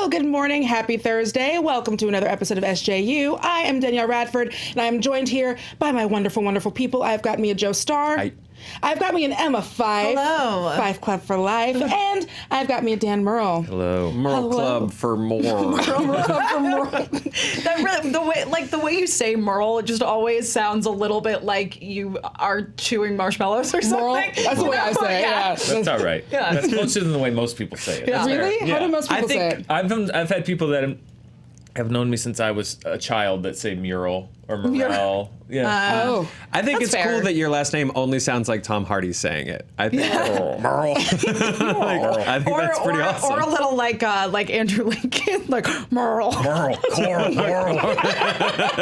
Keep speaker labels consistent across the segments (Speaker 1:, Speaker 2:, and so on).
Speaker 1: Well, good morning. Happy Thursday. Welcome to another episode of SJU. I am Danielle Radford, and I am joined here by my wonderful, wonderful people. I've got me a Joe Starr.
Speaker 2: Hi.
Speaker 1: I've got me an Emma Fyffe.
Speaker 3: Hello.
Speaker 1: Fyffe Club for life. And I've got me a Dan Murrell.
Speaker 2: Hello. Murrell Club for more.
Speaker 1: Murrell Club for more.
Speaker 3: That really, the way you say Murrell, it just always sounds a little bit like you are chewing marshmallows or something.
Speaker 1: Murrell? That's the way I say it, yeah.
Speaker 4: That's all right.
Speaker 3: Yeah.
Speaker 4: That's closer than the way most people say it.
Speaker 3: Yeah.
Speaker 4: That's fair.
Speaker 1: Really? How do most people say it?
Speaker 4: I've had people that have known me since I was a child that say Murrell or Murrell. Yeah.
Speaker 2: I think
Speaker 3: That's
Speaker 2: it's
Speaker 3: fair.
Speaker 2: cool that your last name only sounds like Tom Hardy's saying it. I think Murrell. I think that's pretty awesome.
Speaker 3: Or a little like Andrew Lincoln, like Murrell.
Speaker 4: Murrell.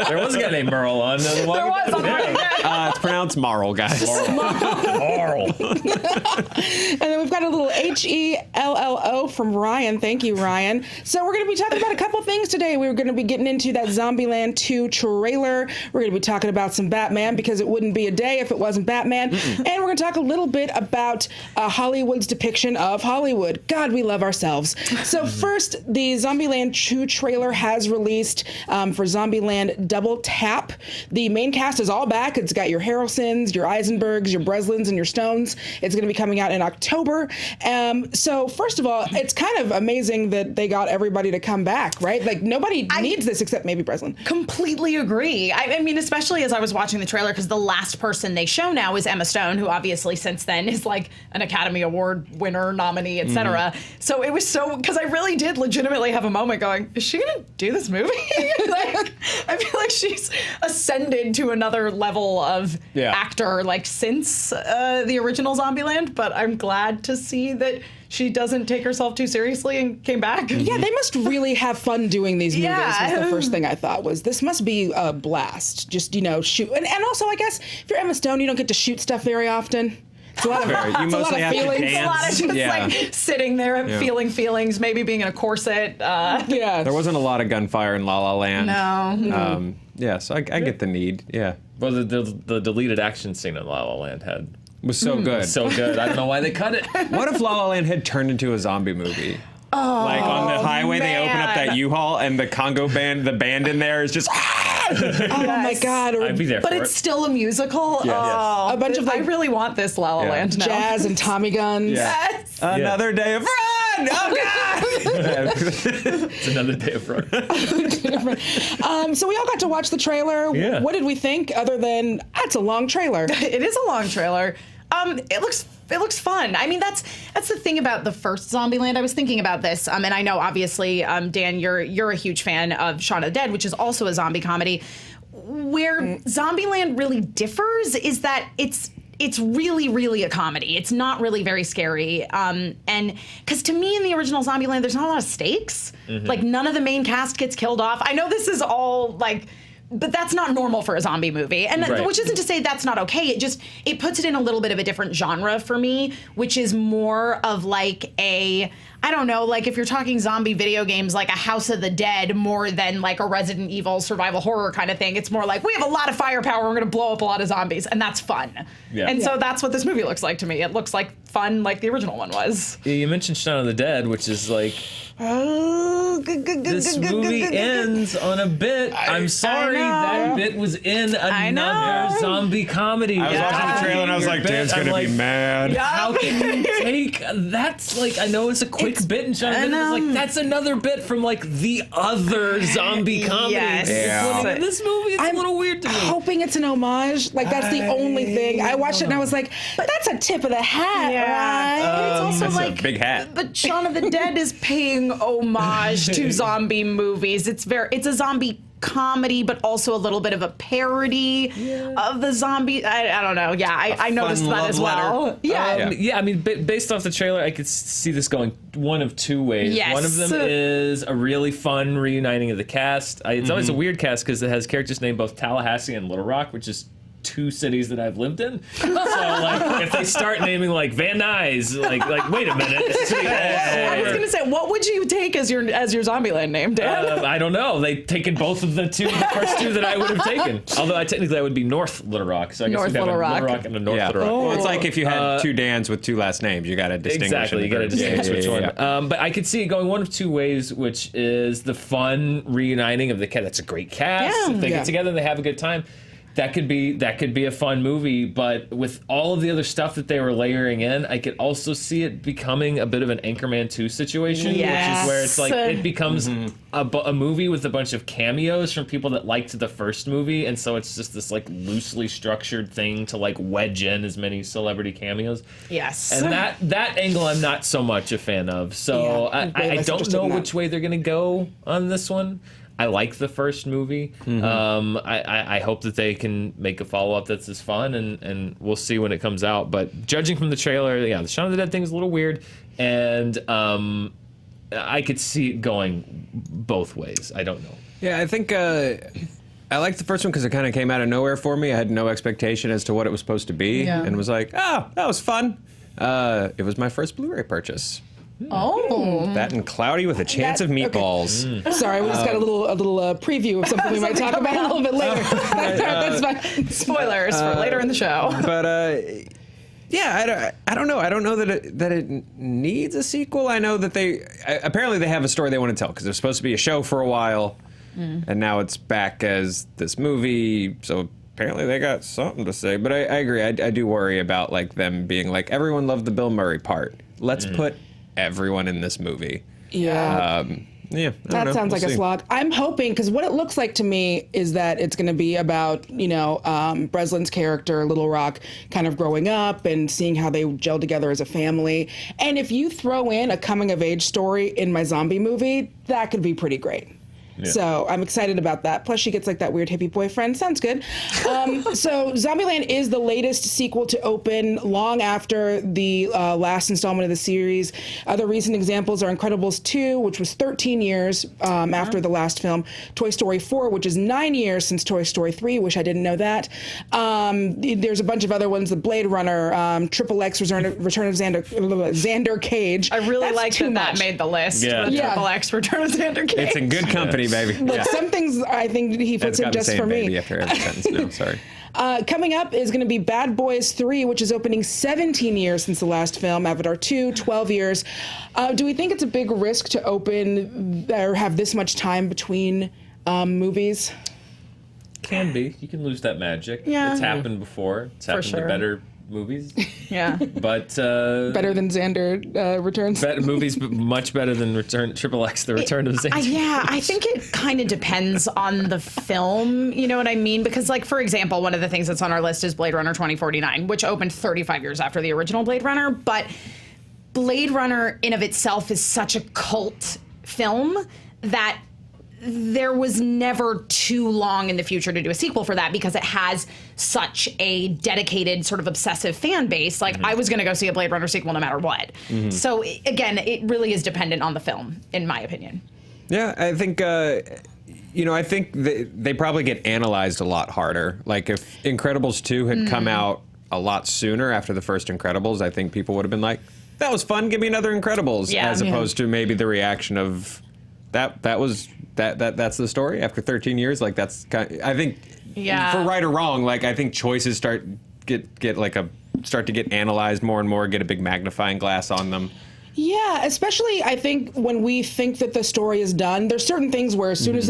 Speaker 4: There was a guy named Murrell on The
Speaker 3: There
Speaker 4: Walking
Speaker 3: was on The Walking
Speaker 4: Dead.
Speaker 3: Dead.
Speaker 2: It's pronounced Marl, guys.
Speaker 4: Murrell.
Speaker 1: And then we've got a little HELLO from Ryan. Thank you, Ryan. So we're going to be talking about a couple things today. We're going to be getting into that Zombieland 2 trailer. We're going to be talking about some Batman, because it wouldn't be a day if it wasn't Batman. And we're going to talk a little bit about Hollywood's depiction of Hollywood. God, we love ourselves. So first, the Zombieland 2 trailer has released for Zombieland Double Tap. The main cast is all back. It's got your Harrelsons, your Eisenbergs, your Breslins, and your Stones. It's going to be coming out in October. So first of all, it's kind of amazing that they got everybody to come back, right? Like, nobody needs this except maybe Breslin.
Speaker 3: Completely agree. I mean, especially as I was watching the trailer, because the last person they show now is Emma Stone, who obviously since then is like an Academy Award winner, nominee, etc. So it was because I really did legitimately have a moment going, is she gonna do this movie? Like, I feel like she's ascended to another level of actor, like, since the original Zombieland, but I'm glad to see that she doesn't take herself too seriously and came back.
Speaker 1: Yeah, they must really have fun doing these movies.
Speaker 3: Yeah.
Speaker 1: Was the first thing I thought was, this must be a blast. Just, shoot. And also, I guess, if you're Emma Stone, you don't get to shoot stuff very often. It's a lot of,
Speaker 2: You mostly have to
Speaker 1: feelings.
Speaker 2: dance.
Speaker 3: A lot of just like sitting there and feeling feelings, maybe being in a corset.
Speaker 1: Yeah.
Speaker 2: There wasn't a lot of gunfire in La La Land.
Speaker 3: No.
Speaker 2: So I get the need. Yeah.
Speaker 4: Well, the deleted action scene in La La Land
Speaker 2: Was so good.
Speaker 4: so good. I don't know why they cut it.
Speaker 2: What if La La Land had turned into a zombie movie? Like on the highway, they open up that U-Haul and the Congo band, the band in there is just.
Speaker 1: Oh my God.
Speaker 4: I'd be there
Speaker 3: But
Speaker 4: for
Speaker 3: it's
Speaker 4: it.
Speaker 3: still a musical.
Speaker 2: Yes.
Speaker 3: Oh,
Speaker 1: A bunch of,
Speaker 3: I
Speaker 1: like,
Speaker 3: really want this La La Land now.
Speaker 1: Jazz and Tommy guns.
Speaker 3: Yes.
Speaker 2: Another day of run! Oh God!
Speaker 4: It's another day of run.
Speaker 1: So we all got to watch the trailer.
Speaker 4: Yeah.
Speaker 1: What did we think, other than, that's a long trailer?
Speaker 3: It is a long trailer. It looks fun. I mean, that's the thing about the first Zombieland. I was thinking about this, and I know obviously, Dan, you're a huge fan of Shaun of the Dead, which is also a zombie comedy. Where Zombieland really differs is that it's really, really a comedy. It's not really very scary. And because to me in the original Zombieland, there's not a lot of stakes. Like, none of the main cast gets killed off. I know this is all like, but that's not normal for a zombie movie. And
Speaker 4: Right.
Speaker 3: which isn't to say that's not okay. It puts it in a little bit of a different genre for me, which is more of like I don't know, like if you're talking zombie video games, like a House of the Dead more than like a Resident Evil survival horror kind of thing. It's more like, we have a lot of firepower, we're going to blow up a lot of zombies, and that's fun.
Speaker 4: Yeah.
Speaker 3: And so that's what this movie looks like to me. It looks like fun like the original one was.
Speaker 4: Yeah, you mentioned Shaun of the Dead, which is like, this movie ends on a bit. I'm sorry, that bit was in another zombie comedy.
Speaker 2: I was watching the trailer and I was like, Dan's gonna be mad.
Speaker 4: How can you take that's like, I know it's a quick bit in Shaun of the Dead, but it's like, that's another bit from like the other zombie comedy.
Speaker 3: Yes.
Speaker 4: In this movie, it's a little weird to me.
Speaker 1: Hoping it's an homage. Like, that's the only thing. I watched it and I was like, that's a tip of the hat, right?
Speaker 3: But it's also
Speaker 2: That's
Speaker 3: like
Speaker 2: a big hat.
Speaker 3: But Shaun of the Dead is paying homage to zombie movies. It's a zombie comedy, but also a little bit of a parody of the zombie. I don't know. Yeah, I noticed that as well.
Speaker 2: letter.
Speaker 3: Yeah.
Speaker 4: I mean, based off the trailer, I could see this going one of two ways.
Speaker 3: Yes.
Speaker 4: One of them is a really fun reuniting of the cast. It's always a weird cast because it has characters named both Tallahassee and Little Rock, which is 2 cities that I've lived in. So like, if they start naming like Van Nuys, like wait a minute.
Speaker 3: I was gonna say, what would you take as your Zombieland name, Dan?
Speaker 4: I don't know. They've taken both of the first two that I would have taken. Although technically I would be North Little Rock. So I guess
Speaker 3: North
Speaker 4: we'd have
Speaker 3: Little
Speaker 4: a
Speaker 3: Rock.
Speaker 4: Little Rock and a North Little Rock.
Speaker 2: Well, it's like if you had 2 Dans with 2 last names, you got to distinguish.
Speaker 4: Exactly, you got to distinguish which one.
Speaker 2: Yeah.
Speaker 4: But I could see it going one of 2 ways, which is the fun reuniting of the cast. That's a great cast.
Speaker 3: Yeah.
Speaker 4: If they get together and they have a good time, that could be a fun movie. But with all of the other stuff that they were layering in, I could also see it becoming a bit of an Anchorman 2 situation, which is where it's like it becomes a movie with a bunch of cameos from people that liked the first movie, and so it's just this like loosely structured thing to like wedge in as many celebrity cameos.
Speaker 3: Yes.
Speaker 4: And that angle I'm not so much a fan of. So I don't know which way they're gonna go on this one. I like the first movie. I hope that they can make a follow-up that's as fun, and we'll see when it comes out. But judging from the trailer, the Shaun of the Dead thing is a little weird, and I could see it going both ways. I don't know.
Speaker 2: Yeah, I think I liked the first one because it kind of came out of nowhere for me. I had no expectation as to what it was supposed to be, and was like, oh, that was fun. It was my first Blu-ray purchase.
Speaker 3: Oh.
Speaker 2: That and Cloudy with a Chance of Meatballs.
Speaker 1: Sorry, we just got a little preview of something we might talk about a little bit later. That's fine.
Speaker 3: Spoilers for later in the show.
Speaker 2: But yeah, I don't know. I don't know that it needs a sequel. I know that apparently they have a story they want to tell because it was supposed to be a show for a while, and now it's back as this movie. So apparently they got something to say. But I agree. I do worry about like them being like, everyone loved the Bill Murray part. Let's put everyone in this movie.
Speaker 1: Yeah. That sounds like a slog. I'm hoping, because what it looks like to me is that it's going to be about, Breslin's character, Little Rock, kind of growing up and seeing how they gel together as a family. And if you throw in a coming-of-age story in my zombie movie, that could be pretty great. Yeah. So I'm excited about that. Plus, she gets like that weird hippie boyfriend. Sounds good. So Zombieland is the latest sequel to open long after the last installment of the series. Other recent examples are Incredibles 2, which was 13 years after the last film. Toy Story 4, which is 9 years since Toy Story 3. Wish I didn't know that. There's a bunch of other ones. The Blade Runner, Triple X, Return of Xander Cage.
Speaker 3: I really like that made the list.
Speaker 4: Yeah.
Speaker 3: Triple X, Return of Xander Cage.
Speaker 2: It's in good company, baby.
Speaker 1: Look, some things I think he puts in just for me.
Speaker 2: Baby after every sentence. No, sorry.
Speaker 1: Coming up is going to be Bad Boys 3, which is opening 17 years since the last film. Avatar 2, 12 years. Do we think it's a big risk to open or have this much time between movies?
Speaker 4: Can be. You can lose that magic.
Speaker 3: Yeah.
Speaker 4: It's happened before. It's happened to better movies.
Speaker 3: Yeah.
Speaker 4: But
Speaker 1: better than Xander Returns.
Speaker 4: Movies much better than Triple X, The Return of Xander.
Speaker 3: Yeah, I think it kind of depends on the film. You know what I mean? Because, like, for example, one of the things that's on our list is Blade Runner 2049, which opened 35 years after the original Blade Runner. But Blade Runner in of itself is such a cult film that there was never too long in the future to do a sequel for that because it has such a dedicated sort of obsessive fan base. Like, I was going to go see a Blade Runner sequel no matter what. So, again, it really is dependent on the film, in my opinion.
Speaker 2: Yeah, I think, I think they probably get analyzed a lot harder. Like, if Incredibles 2 had come out a lot sooner after the first Incredibles, I think people would have been like, that was fun, give me another Incredibles. As opposed to maybe the reaction of, that's the story after 13 years. Like, that's kind of, I think, for right or wrong, like, I think choices start to get analyzed more and more, get a big magnifying glass on them.
Speaker 1: Yeah, especially I think when we think that the story is done, there's certain things where as soon as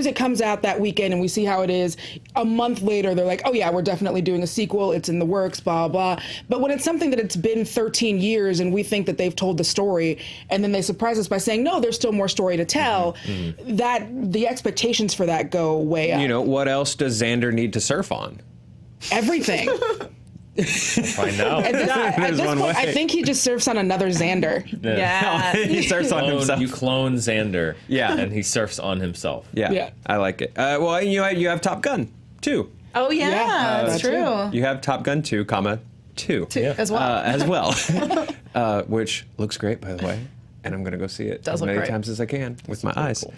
Speaker 1: it comes out that weekend and we see how it is, a month later they're like, oh yeah, we're definitely doing a sequel, it's in the works, blah, blah. But when it's something that it's been 13 years and we think that they've told the story and then they surprise us by saying, no, there's still more story to tell, that the expectations for that go way up.
Speaker 2: What else does Xander need to surf on?
Speaker 1: Everything.
Speaker 4: Find out.
Speaker 1: At this point, I think he just surfs on another Xander.
Speaker 3: Yeah.
Speaker 2: He surfs on himself.
Speaker 4: You clone Xander.
Speaker 2: Yeah.
Speaker 4: And he surfs on himself.
Speaker 2: Yeah. I like it. Well, you have Top Gun 2.
Speaker 3: Oh, yeah, that's true.
Speaker 2: You have Top Gun 2, 2.
Speaker 3: As well.
Speaker 2: Which looks great, by the way. And I'm going to go see it as many
Speaker 3: great.
Speaker 2: times as I can with my eyes. Cool.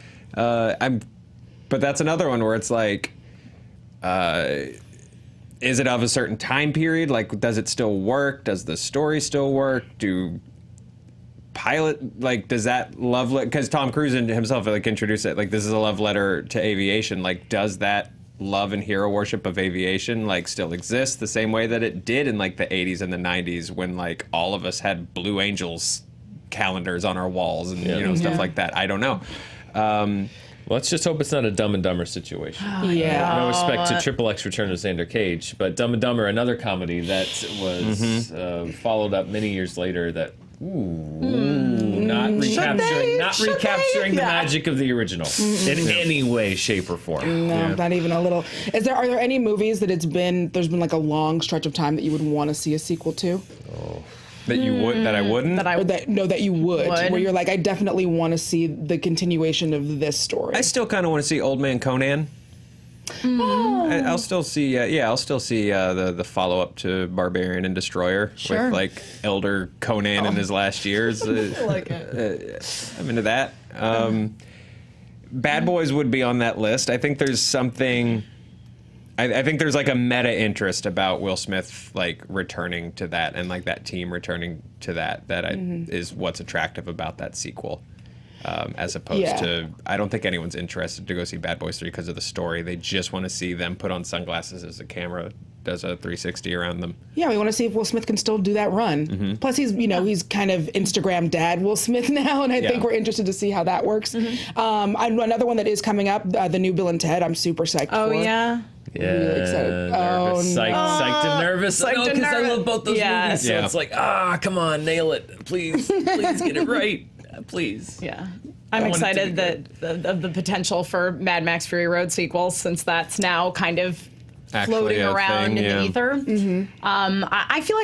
Speaker 2: But that's another one where it's like, is it of a certain time period? Like, does it still work? Does the story still work? Do pilot, like, does that love letter, because Tom Cruise himself like introduced it, like, this is a love letter to aviation, like, does that love and hero worship of aviation like still exist the same way that it did in like the 80s and the 90s when like all of us had Blue Angels calendars on our walls and you know stuff like that? I don't know.
Speaker 4: Let's just hope it's not a Dumb and Dumber situation.
Speaker 1: Yeah.
Speaker 4: No respect to Triple X Return of Xander Cage, but Dumb and Dumber, another comedy that was followed up many years later that not recapturing the magic of the original in any way, shape, or form.
Speaker 1: No, not even a little. Are there any movies that there's been like a long stretch of time that you would want to see a sequel to?
Speaker 2: That you would, that I wouldn't?
Speaker 1: That you would. Where you're like, I definitely want to see the continuation of this story.
Speaker 2: I still kind of want to see Old Man Conan. I'll still see, I'll still see the follow up to Barbarian and Destroyer with like Elder Conan in his last years.
Speaker 3: I like it.
Speaker 2: I'm into that. Bad Boys would be on that list. I think there's something. I think there's like a meta interest about Will Smith like returning to that and like that team returning to that is what's attractive about that sequel. As opposed to, I don't think anyone's interested to go see Bad Boys 3 because of the story. They just want to see them put on sunglasses as the camera does a 360 around them. Yeah,
Speaker 1: we want to see if Will Smith can still do that run. Plus, he's kind of Instagram dad Will Smith now, and I think we're interested to see how that works. Another one that is coming up, the new Bill and Ted, I'm super psyched for.
Speaker 3: Oh, yeah.
Speaker 4: Yeah,
Speaker 1: really excited.
Speaker 4: Nervous. Psyched and nervous. Because I love both those movies. So it's like, come on, nail it. Please get it right. Please.
Speaker 3: Yeah. I'm excited of the potential for Mad Max Fury Road sequels, since that's now kind of floating around in the ether. I feel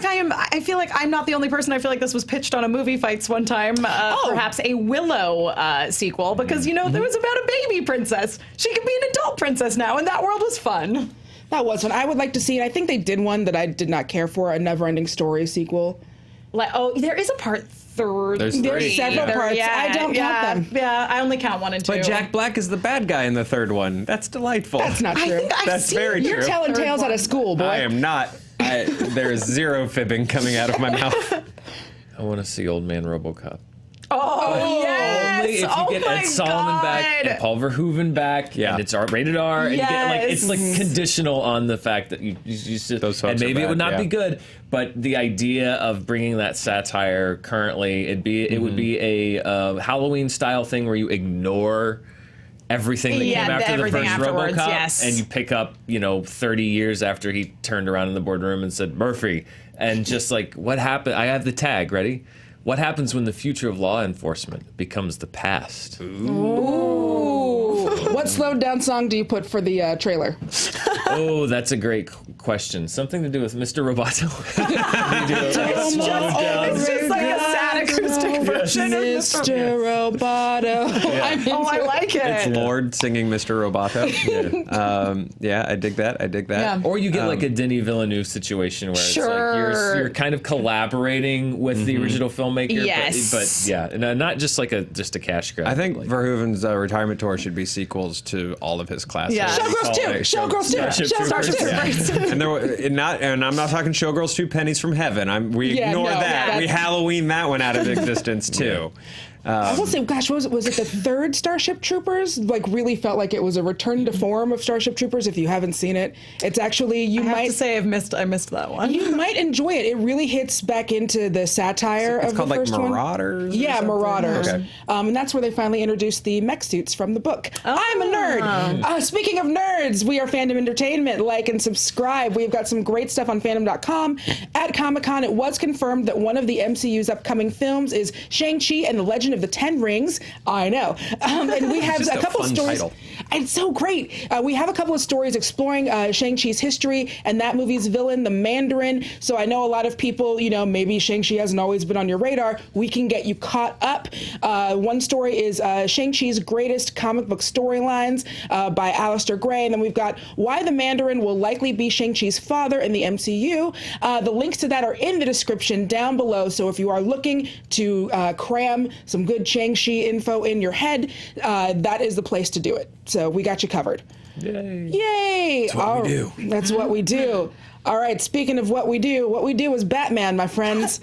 Speaker 3: like I'm not the only person. I feel like this was pitched on a Movie Fights one time. Perhaps a Willow sequel, because there was about a baby princess. She could be an adult princess now, and that world was fun.
Speaker 1: That was fun. I would like to see it. I think they did one that I did not care for, a Neverending Story sequel.
Speaker 3: There is a part 3.
Speaker 1: There's several parts. I don't count them.
Speaker 3: Yeah, I only count 1 and 2.
Speaker 2: But Jack Black is the bad guy in the third one. That's delightful.
Speaker 1: That's not true.
Speaker 2: That's very true.
Speaker 1: You're telling tales out of school, boy.
Speaker 2: I am not. There is zero fibbing coming out of my mouth.
Speaker 4: I want to see Old Man RoboCop.
Speaker 3: Oh, yes!
Speaker 4: Only if you get Ed Solomon back and Paul Verhoeven back, and it's rated R, and you get it's like conditional on the fact that you sit,
Speaker 2: those folks
Speaker 4: and maybe
Speaker 2: are bad,
Speaker 4: it would not be good, but the idea of bringing that satire currently, it would be a Halloween style thing where you ignore everything that came after the first RoboCop, and you pick up 30 years after he turned around in the boardroom and said Murphy, and just like, what happened? I have the tag ready. What happens when the future of law enforcement becomes the past?
Speaker 1: Ooh. What slowed down song do you put for the trailer?
Speaker 4: Oh, that's a great question. Something to do with Mr. Roboto.
Speaker 3: It's just like a sad acoustic version of
Speaker 1: Mr. Roboto.
Speaker 3: I like it.
Speaker 2: It's Lord singing Mr. Roboto. I dig that.
Speaker 3: Yeah.
Speaker 4: Or you get like a Denis Villeneuve situation where it's like you're kind of collaborating with the original filmmaker.
Speaker 3: Yes.
Speaker 4: But not just like a cash grab.
Speaker 2: I think Verhoeven's retirement tour should be sequels to all of his classics.
Speaker 3: Yeah.
Speaker 1: Showgirls 2.
Speaker 3: Starship Troopers.
Speaker 2: And I'm not talking Showgirls 2 Pennies from Heaven. We ignore that. We Halloween that one out of existence too.
Speaker 1: I will say, gosh, was it the third Starship Troopers? Like, really felt like it was a return to form of Starship Troopers. If you haven't seen it, it's actually
Speaker 3: I have to say I missed that one.
Speaker 1: You might enjoy it. It really hits back into the satire of the first one.
Speaker 2: It's called like Marauders.
Speaker 1: Yeah, Marauders.
Speaker 2: Okay.
Speaker 1: And that's where they finally introduced the mech suits from the book. I'm a nerd. Speaking of nerds, we are Fandom Entertainment. Like and subscribe. We've got some great stuff on Fandom.com. At Comic-Con, it was confirmed that one of the MCU's upcoming films is Shang-Chi and the Legend of the Ten Rings. I know. And we have a couple stories.
Speaker 2: Title.
Speaker 1: It's so great. We have a couple of stories exploring Shang-Chi's history and that movie's villain, the Mandarin. So I know a lot of people, maybe Shang-Chi hasn't always been on your radar. We can get you caught up. One story is Shang-Chi's greatest comic book storylines by Alistair Gray. And then we've got why the Mandarin will likely be Shang-Chi's father in the MCU. The links to that are in the description down below. So if you are looking to cram some good Shang-Chi info in your head, that is the place to do it. So we got you covered.
Speaker 4: Yay.
Speaker 1: Yay! righty.
Speaker 2: That's what we do.
Speaker 1: That's what we do. All right, speaking of what we do is Batman, my friends.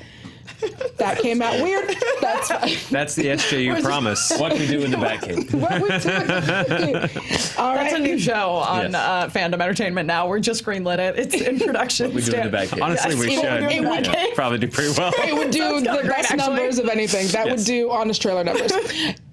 Speaker 1: That came out weird. That's fine.
Speaker 2: That's the SJU promise.
Speaker 4: What we do in the Batcave.
Speaker 1: What we do. All right.
Speaker 3: That's a new show on Fandom Entertainment now. We're just greenlit it. It's in production.
Speaker 4: What we do in the Batcave.
Speaker 2: Honestly, we should.
Speaker 1: It would
Speaker 2: Probably do pretty well.
Speaker 1: It would do the
Speaker 3: great,
Speaker 1: best
Speaker 3: actually.
Speaker 1: numbers of anything. That would do honest trailer numbers.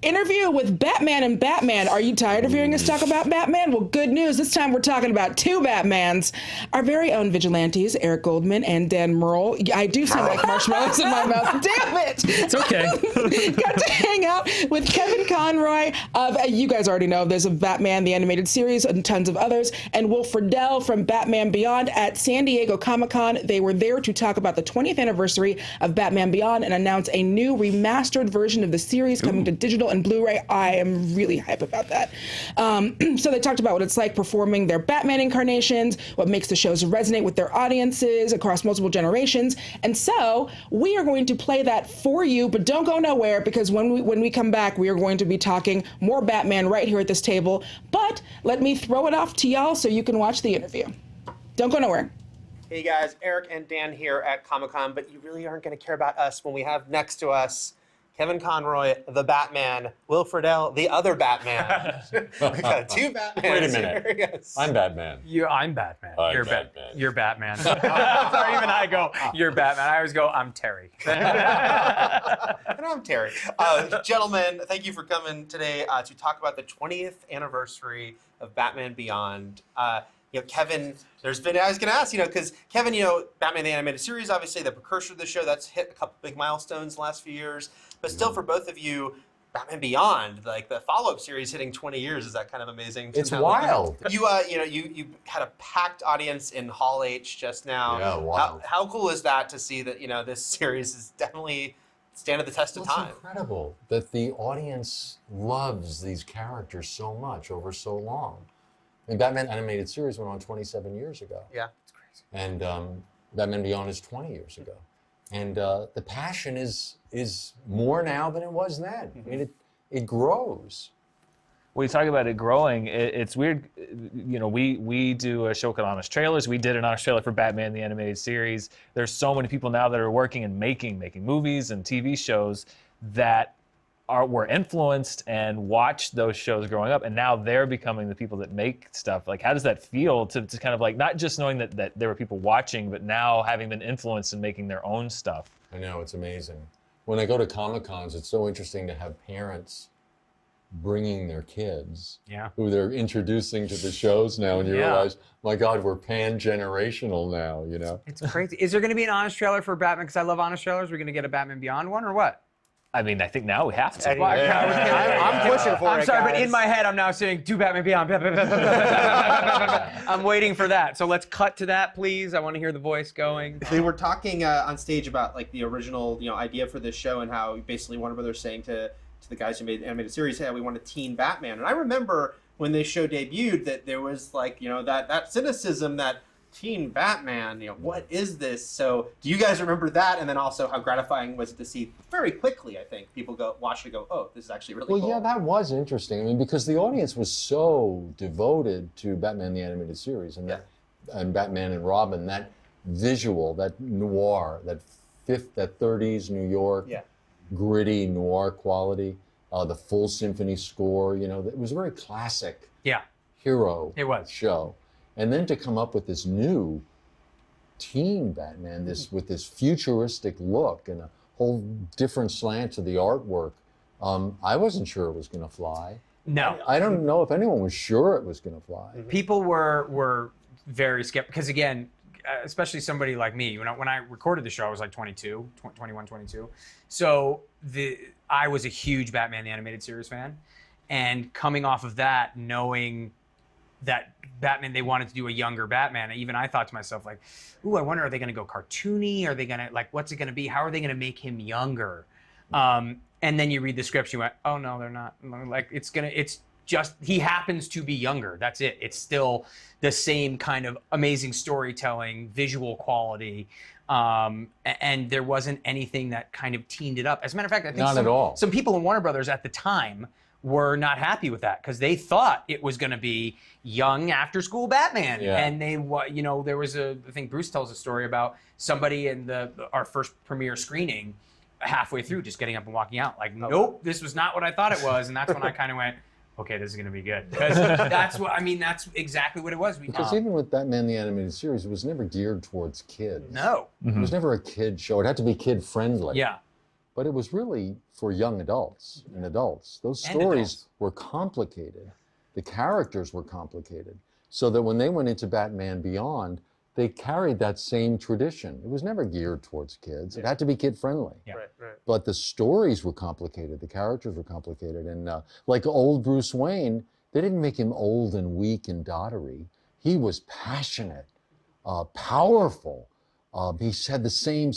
Speaker 1: Interview with Batman and Batman. Are you tired of hearing us talk about Batman? Well, good news. This time we're talking about two Batmans. Our very own vigilantes, Eric Goldman and Dan Murrell. I do sound like marshmallows in my mouth. Damn it!
Speaker 4: It's okay.
Speaker 1: Got to hang out with Kevin Conroy of, you guys already know, there's a Batman, the animated series, and tons of others, and Will Friedle from Batman Beyond at San Diego Comic-Con. They were there to talk about the 20th anniversary of Batman Beyond and announce a new remastered version of the series coming to digital and Blu-ray. I am really hype about that. So they talked about what it's like performing their Batman incarnations, what makes the shows resonate with their audiences across multiple generations, and so we are going to play that for you, but don't go nowhere, because when we come back, we are going to be talking more Batman right here at this table. But let me throw it off to y'all so you can watch the interview. Don't go nowhere.
Speaker 5: Hey guys, Eric and Dan here at Comic-Con, but you really aren't going to care about us when we have next to us Kevin Conroy, the Batman, Will Friedle, the other Batman. We got two Batmans.
Speaker 6: Wait a minute.
Speaker 5: Here. Yes.
Speaker 6: I'm Batman.
Speaker 7: I'm Batman.
Speaker 6: You're Batman.
Speaker 7: You're Batman. Sorry, even I go, you're Batman. I always go, I'm Terry.
Speaker 5: And I'm Terry. Gentlemen, thank you for coming today to talk about the 20th anniversary of Batman Beyond. Kevin, I was going to ask, because Kevin, Batman the Animated Series, obviously the precursor to the show, that's hit a couple big milestones the last few years. But still, for both of you, Batman Beyond, like the follow-up series hitting 20 years, is that kind of amazing?
Speaker 6: It's wild.
Speaker 5: You had a packed audience in Hall H just now.
Speaker 6: Yeah, wild.
Speaker 5: How cool is that to see that, this series is definitely standing the test of time?
Speaker 6: It's incredible that the audience loves these characters so much over so long. I mean, Batman Animated Series went on 27 years ago.
Speaker 5: Yeah, it's crazy.
Speaker 6: And Batman Beyond is 20 years ago. And the passion is more now than it was then. I mean, it grows.
Speaker 8: When you talk about it growing, it's weird. We do a show called Honest Trailers. We did an Honest Trailer for Batman the Animated Series. There's so many people now that are working and making movies and TV shows that were influenced and watched those shows growing up, and now they're becoming the people that make stuff. Like, how does that feel to kind of like not just knowing that there were people watching, but now having been influenced and making their own stuff?
Speaker 6: I know, it's amazing. When I go to Comic-Cons, it's so interesting to have parents bringing their kids, who they're introducing to the shows now, and you realize, my God, we're pan-generational now,
Speaker 7: It's crazy. Is there going to be an honest trailer for Batman? Because I love honest trailers. We're going to get a Batman Beyond one, or what?
Speaker 8: I mean, I think now we have to.
Speaker 7: I'm
Speaker 5: pushing for it,
Speaker 7: I'm sorry, but
Speaker 5: guys.
Speaker 7: in my head, I'm now saying, do Batman Beyond. I'm waiting for that. So let's cut to that, please. I want to hear the voice going.
Speaker 5: They were talking on stage about like the original, idea for this show, and how basically Warner Brothers saying to the guys who made the animated series, hey, we want a teen Batman. And I remember when this show debuted that there was like, that cynicism, that teen Batman, what is this? So do you guys remember that? And then also how gratifying was it to see very quickly, I think, people watch and go, oh, this is actually really cool.
Speaker 6: Well, yeah, that was interesting. I mean, because the audience was so devoted to Batman the Animated Series and and Batman and Robin, that visual, that noir, that 30s New York, gritty noir quality, the full symphony score, it was a very classic hero show. And then to come up with this new teen Batman, with this futuristic look and a whole different slant to the artwork, I wasn't sure it was going to fly.
Speaker 7: No.
Speaker 6: I don't know if anyone was sure it was going to fly.
Speaker 7: People were very skeptical, because again, especially somebody like me, when I recorded the show, I was like 21, 22. So I was a huge Batman the Animated Series fan. And coming off of that, knowing that Batman, they wanted to do a younger Batman, even I thought to myself, like, ooh, I wonder, are they going to go cartoony? Are they going to, like, what's it going to be? How are they going to make him younger? And then you read the script, you went, oh, no, they're not. Like, it's just, he happens to be younger. That's it. It's still the same kind of amazing storytelling, visual quality. And there wasn't anything that kind of teened it up. As a matter of fact, I think
Speaker 6: Not at all.
Speaker 7: some people in Warner Brothers at the time were not happy with that because they thought it was going to be young after-school Batman, and they, you know, there was I think Bruce tells a story about somebody in our first premiere screening, halfway through, just getting up and walking out, like, nope, this was not what I thought it was, and that's when I kind of went, okay, this is going to be good, because that's exactly what it was.
Speaker 6: Because even with Batman the Animated Series, it was never geared towards kids.
Speaker 7: No,
Speaker 6: it was never a kid show. It had to be kid friendly.
Speaker 7: Yeah.
Speaker 6: But it was really for young adults and adults. Those stories were complicated. The characters were complicated. So that when they went into Batman Beyond, they carried that same tradition. It was never geared towards kids. It had to be kid friendly.
Speaker 7: Yeah.
Speaker 5: Right.
Speaker 6: But the stories were complicated. The characters were complicated. And like old Bruce Wayne, they didn't make him old and weak and dottery. He was passionate, powerful. He had the same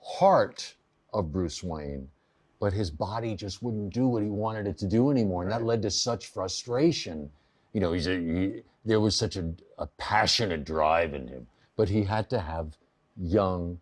Speaker 6: heart of Bruce Wayne, but his body just wouldn't do what he wanted it to do anymore, and that led to such frustration. You know, there was such a passionate drive in him, but he had to have young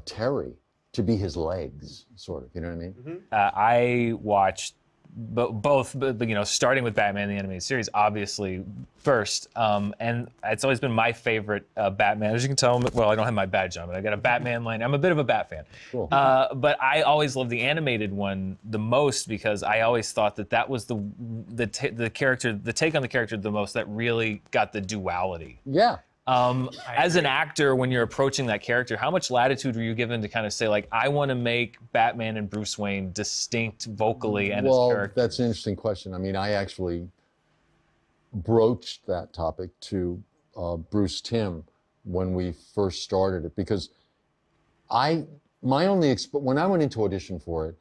Speaker 6: Terry to be his legs, sort of. You know what I mean?
Speaker 5: Mm-hmm.
Speaker 8: I watched both, you know, starting with Batman the Animated Series, obviously first, and it's always been my favorite Batman. As you can tell, well, I don't have my badge on, but I got a Batman line. I'm a bit of a Bat fan.
Speaker 6: Cool.
Speaker 8: But I always loved the animated one the most because I always thought that was the character, the take on the character the most that really got the duality.
Speaker 6: Yeah.
Speaker 8: As an actor, when you're approaching that character, how much latitude were you given to kind of say, like, I want to make Batman and Bruce Wayne distinct vocally and as characters?
Speaker 6: That's an interesting question. I mean, I actually broached that topic to Bruce Timm when we first started it, because when I went into audition for it,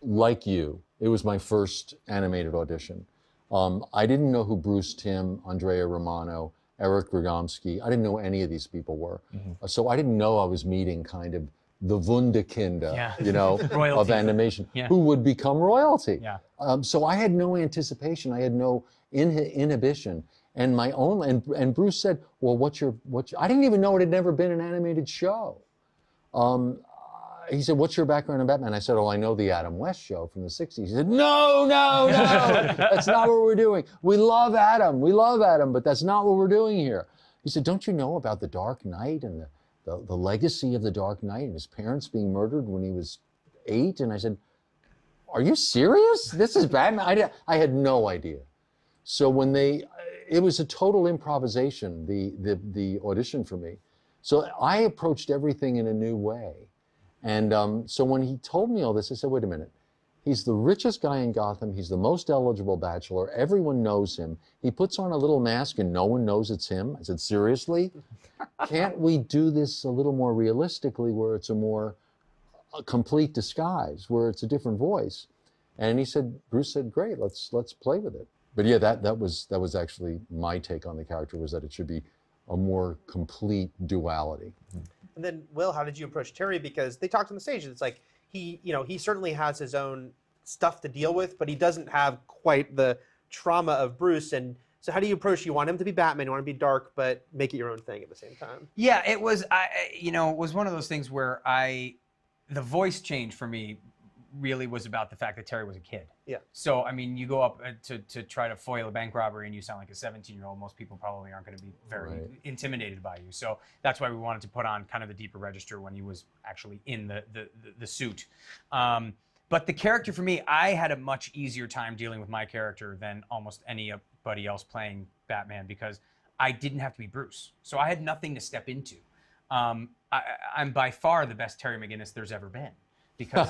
Speaker 6: like you, it was my first animated audition. I didn't know who Bruce Timm, Andrea Romano, Eric Radomski, I didn't know any of these people were. So I didn't know I was meeting kind of the Wunderkinder, you know, of animation, who would become royalty.
Speaker 7: Yeah.
Speaker 6: So I had no anticipation. I had no inhibition. And my own, and Bruce said, well, what's your, I didn't even know it had never been an animated show. He said, what's your background in Batman? I said, oh, I know the Adam West show from the 60s. He said, no, that's not what we're doing. We love Adam, but that's not what we're doing here. He said, don't you know about the Dark Knight and the legacy of the Dark Knight and his parents being murdered when he was 8? And I said, are you serious? This is Batman? I had no idea. So when it was a total improvisation, the audition for me. So I approached everything in a new way. And so when he told me all this, I said, wait a minute. He's the richest guy in Gotham. He's the most eligible bachelor. Everyone knows him. He puts on a little mask and no one knows it's him. I said, seriously? Can't we do this a little more realistically, where it's a complete disguise, where it's a different voice? And Bruce said, great, let's play with it. But yeah, that was actually my take on the character, was that it should be a more complete duality.
Speaker 5: And then, Will, how did you approach Terry? Because they talked on the stage. It's like he certainly has his own stuff to deal with, but he doesn't have quite the trauma of Bruce. And so, how do you approach? You want him to be Batman. You want him to be dark, but make it your own thing at the same time.
Speaker 7: Yeah, it was. It was one of those things where the voice change for me really was about the fact that Terry was a kid.
Speaker 5: Yeah.
Speaker 7: So, I mean, you go up to try to foil a bank robbery and you sound like a 17-year-old, most people probably aren't going to be very intimidated by you. So that's why we wanted to put on kind of the deeper register when he was actually in the suit. But the character for me, I had a much easier time dealing with my character than almost anybody else playing Batman, because I didn't have to be Bruce. So I had nothing to step into. I'm by far the best Terry McGinnis there's ever been, because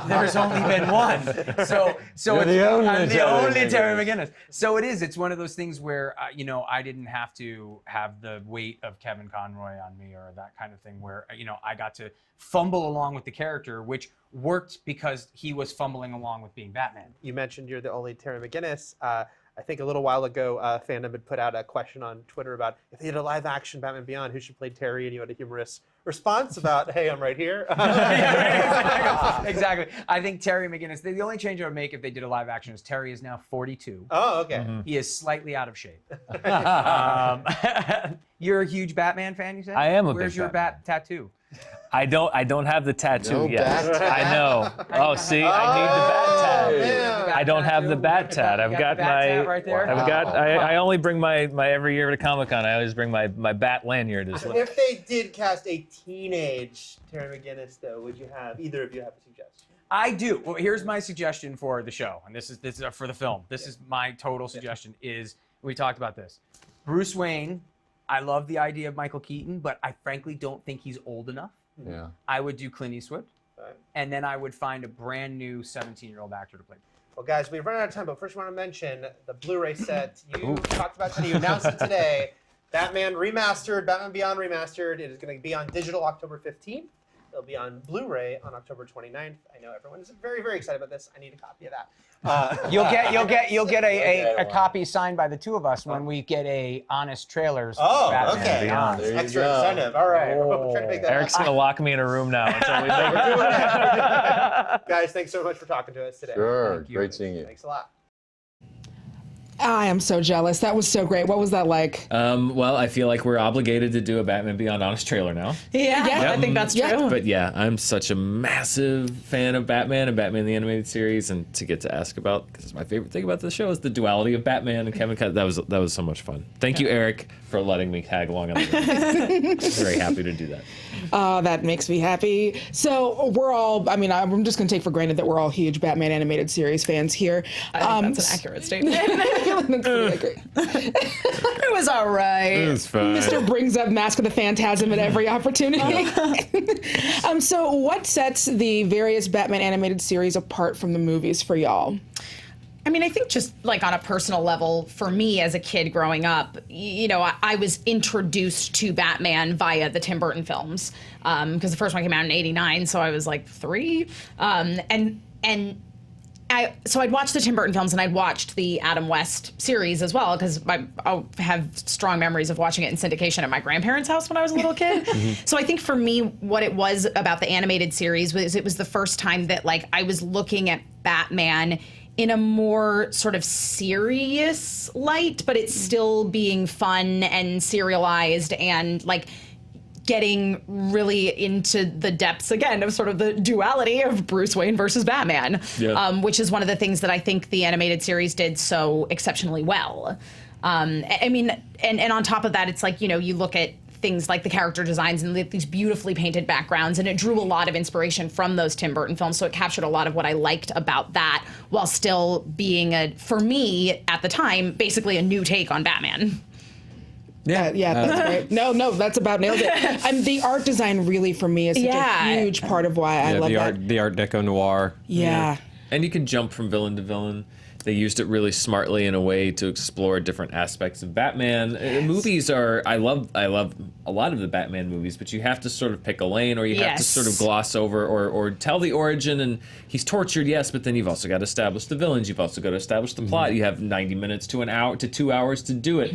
Speaker 7: there's only been one. So I'm the only Terry McGinnis. So it's one of those things where, I didn't have to have the weight of Kevin Conroy on me or that kind of thing, where, I got to fumble along with the character, which worked because he was fumbling along with being Batman.
Speaker 5: You mentioned you're the only Terry McGinnis. I think a little while ago, Fandom had put out a question on Twitter about if they did a live-action Batman Beyond, who should play Terry, and you had a humorous response about, hey, I'm right here.
Speaker 7: Exactly. I think Terry McGinnis, the only change I would make if they did a live-action is Terry is now 42.
Speaker 5: Oh, okay.
Speaker 8: Mm-hmm.
Speaker 7: He is slightly out of shape. You're a huge Batman fan, you said?
Speaker 8: I am a big
Speaker 7: Where's your
Speaker 8: Batman.
Speaker 7: bat tattoo?
Speaker 8: I don't have the tattoo
Speaker 6: No
Speaker 8: yet.
Speaker 6: bat tat?
Speaker 8: I know. Oh, see, I need the bat tat.
Speaker 7: man.
Speaker 8: I don't have the bat tat. I've got
Speaker 7: bat
Speaker 8: my.
Speaker 7: tat right there?
Speaker 8: I've got. I only bring my every year to Comic-Con. I always bring my bat lanyard as well.
Speaker 5: If they did cast a teenage Terry McGinnis, though, would you have either of you have a suggestion?
Speaker 7: I do. Well, here's my suggestion for the show, and this is for the film. This is my total suggestion. Is we talked about this. Bruce Wayne. I love the idea of Michael Keaton, but I frankly don't think he's old enough.
Speaker 6: Yeah.
Speaker 7: I would do Clint Eastwood,
Speaker 5: Right.
Speaker 7: and then I would find a brand new 17-year-old actor to play.
Speaker 5: Well, guys, we've run out of time, but first, I want to mention the Blu-ray set. You talked about today. You announced it today. Batman Remastered, Batman Beyond Remastered. It is going to be on digital October 15th. It'll be on Blu-ray on October 29th. I know everyone is very, very excited about this. I need a copy of that.
Speaker 7: You'll get a
Speaker 6: wow.
Speaker 7: copy signed by the two of us when we get a honest trailers.
Speaker 5: Oh,
Speaker 7: Batman
Speaker 5: okay.
Speaker 7: Beyond.
Speaker 6: There you
Speaker 5: Extra
Speaker 6: go.
Speaker 5: incentive. All right. We're trying to make that
Speaker 8: Eric's
Speaker 5: happen.
Speaker 8: gonna lock me in a room now until we make
Speaker 5: We're
Speaker 8: it.
Speaker 5: doing that. Guys, thanks so much for talking to us today.
Speaker 6: Sure.
Speaker 7: Thank you.
Speaker 6: Great seeing you.
Speaker 5: Thanks a lot.
Speaker 1: I am so jealous. That was so great. What was that like?
Speaker 4: Well, I feel like we're obligated to do a Batman Beyond Honest trailer now.
Speaker 3: Yeah, I think that's true.
Speaker 1: Yeah.
Speaker 4: But yeah, I'm such a massive fan of Batman and Batman the Animated Series, and to get to ask about, because my favorite thing about the show is the duality of Batman and Kevin. That was so much fun. Thank you, Eric, for letting me tag along on the Very happy to do that.
Speaker 1: That makes me happy. So we're all, I mean, I'm just going to take for granted that we're all huge Batman animated series fans here.
Speaker 3: I think that's an accurate statement.
Speaker 1: I feel like that's pretty accurate.
Speaker 3: It was all right.
Speaker 4: fun.
Speaker 1: Mr. brings up Mask of the Phantasm at every opportunity. So what sets the various Batman animated series apart from the movies for y'all?
Speaker 3: I mean, I think just like on a personal level, for me as a kid growing up, you know, I was introduced to Batman via the Tim Burton films because the first one came out in '89, so I was like 3, so I'd watched the Tim Burton films and I'd watched the Adam West series as well because I have strong memories of watching it in syndication at my grandparents' house when I was a little kid. So I think for me, what it was about the animated series was it was the first time that like I was looking at Batman in a more sort of serious light, but it's still being fun and serialized and like getting really into the depths again of sort of the duality of Bruce Wayne versus Batman, which is one of the things that I think the animated series did so exceptionally well. I mean, and on top of that, it's like, you know, you look at things like the character designs and these beautifully painted backgrounds, and it drew a lot of inspiration from those Tim Burton films, so it captured a lot of what I liked about that while still being for me at the time, basically a new take on Batman.
Speaker 1: Yeah, that's great. No, that's about nailed it. The art design really for me is such a huge part of why I love that.
Speaker 2: The Art Deco noir.
Speaker 1: Yeah.
Speaker 4: And you can jump from villain to villain. They used it really smartly in a way to explore different aspects of Batman. Movies are, I love a lot of the Batman movies, but you have to sort of pick a lane, or you have to sort of gloss over or tell the origin, and he's tortured, yes, but then you've also got to establish the villains, you've also got to establish the plot. You have 90 minutes to an hour to 2 hours to do it.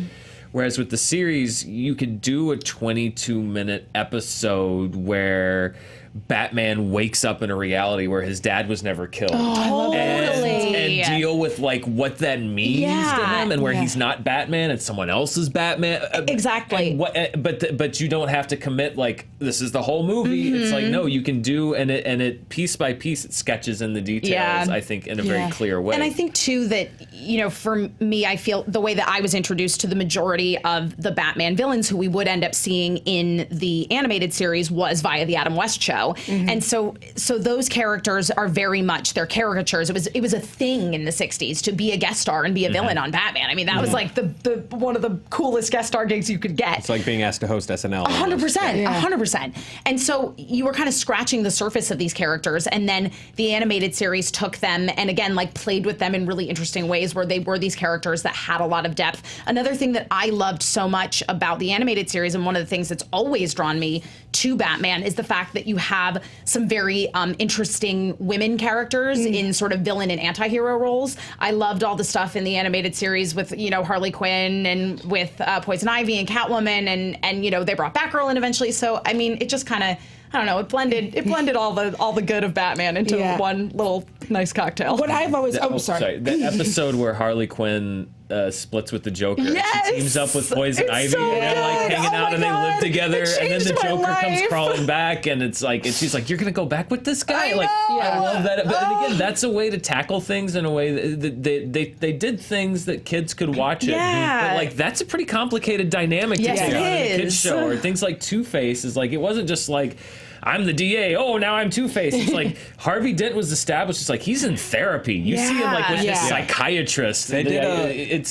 Speaker 4: Whereas with the series, you could do a 22-minute episode where Batman wakes up in a reality where his dad was never killed. And deal with like what that means to him, and where he's not Batman and someone else is Batman.
Speaker 3: Exactly.
Speaker 4: But you don't have to commit like this is the whole movie. It's like no, you can do and it piece by piece it sketches in the details. I think in a very clear way.
Speaker 3: And I think too that, you know, for me, I feel the way that I was introduced to the majority of the Batman villains who we would end up seeing in the animated series was via the Adam West show. And so those characters are very much their caricatures. It was a thing in the 60s to be a guest star and be a villain on Batman. I mean, that was like the one of the coolest guest star gigs you could get.
Speaker 2: It's like being asked to host SNL.
Speaker 3: 100%. And so you were kind of scratching the surface of these characters, and then the animated series took them and again like played with them in really interesting ways where they were these characters that had a lot of depth. Another thing that I loved so much about the animated series, and one of the things that's always drawn me to Batman, is the fact that you have some very interesting women characters in sort of villain and anti-hero roles. I loved all the stuff in the animated series with, you know, Harley Quinn and with Poison Ivy and Catwoman, and you know, they brought Batgirl in eventually. So I mean, it just kind of, I don't know, it blended all the good of Batman into one little nice cocktail.
Speaker 1: What I've always, sorry.
Speaker 4: The episode where Harley Quinn splits with the Joker.
Speaker 3: Yes!
Speaker 4: She teams up with Poison
Speaker 3: It's
Speaker 4: Ivy,
Speaker 3: so
Speaker 4: and they're like
Speaker 3: good.
Speaker 4: hanging
Speaker 3: Oh
Speaker 4: out,
Speaker 3: my
Speaker 4: and they live
Speaker 3: God.
Speaker 4: together.
Speaker 3: It
Speaker 4: And then the
Speaker 3: changed my
Speaker 4: Joker comes
Speaker 3: life.
Speaker 4: crawling back, and it's like, and she's like, "You're gonna go back with this guy?"
Speaker 3: I
Speaker 4: Like,
Speaker 3: know.
Speaker 4: I love that. But and again, that's a way to tackle things in a way that they did things that kids could watch it.
Speaker 3: Yeah.
Speaker 4: But like that's a pretty complicated dynamic
Speaker 3: Yes,
Speaker 4: to take
Speaker 3: it
Speaker 4: on in a kids
Speaker 3: is.
Speaker 4: show. Or things like Two-Face is like, it wasn't just like, I'm the DA. Oh, now I'm Two-Face. It's like Harvey Dent was established. It's like he's in therapy. You see him like with
Speaker 1: Yeah.
Speaker 4: his psychiatrist.
Speaker 2: They did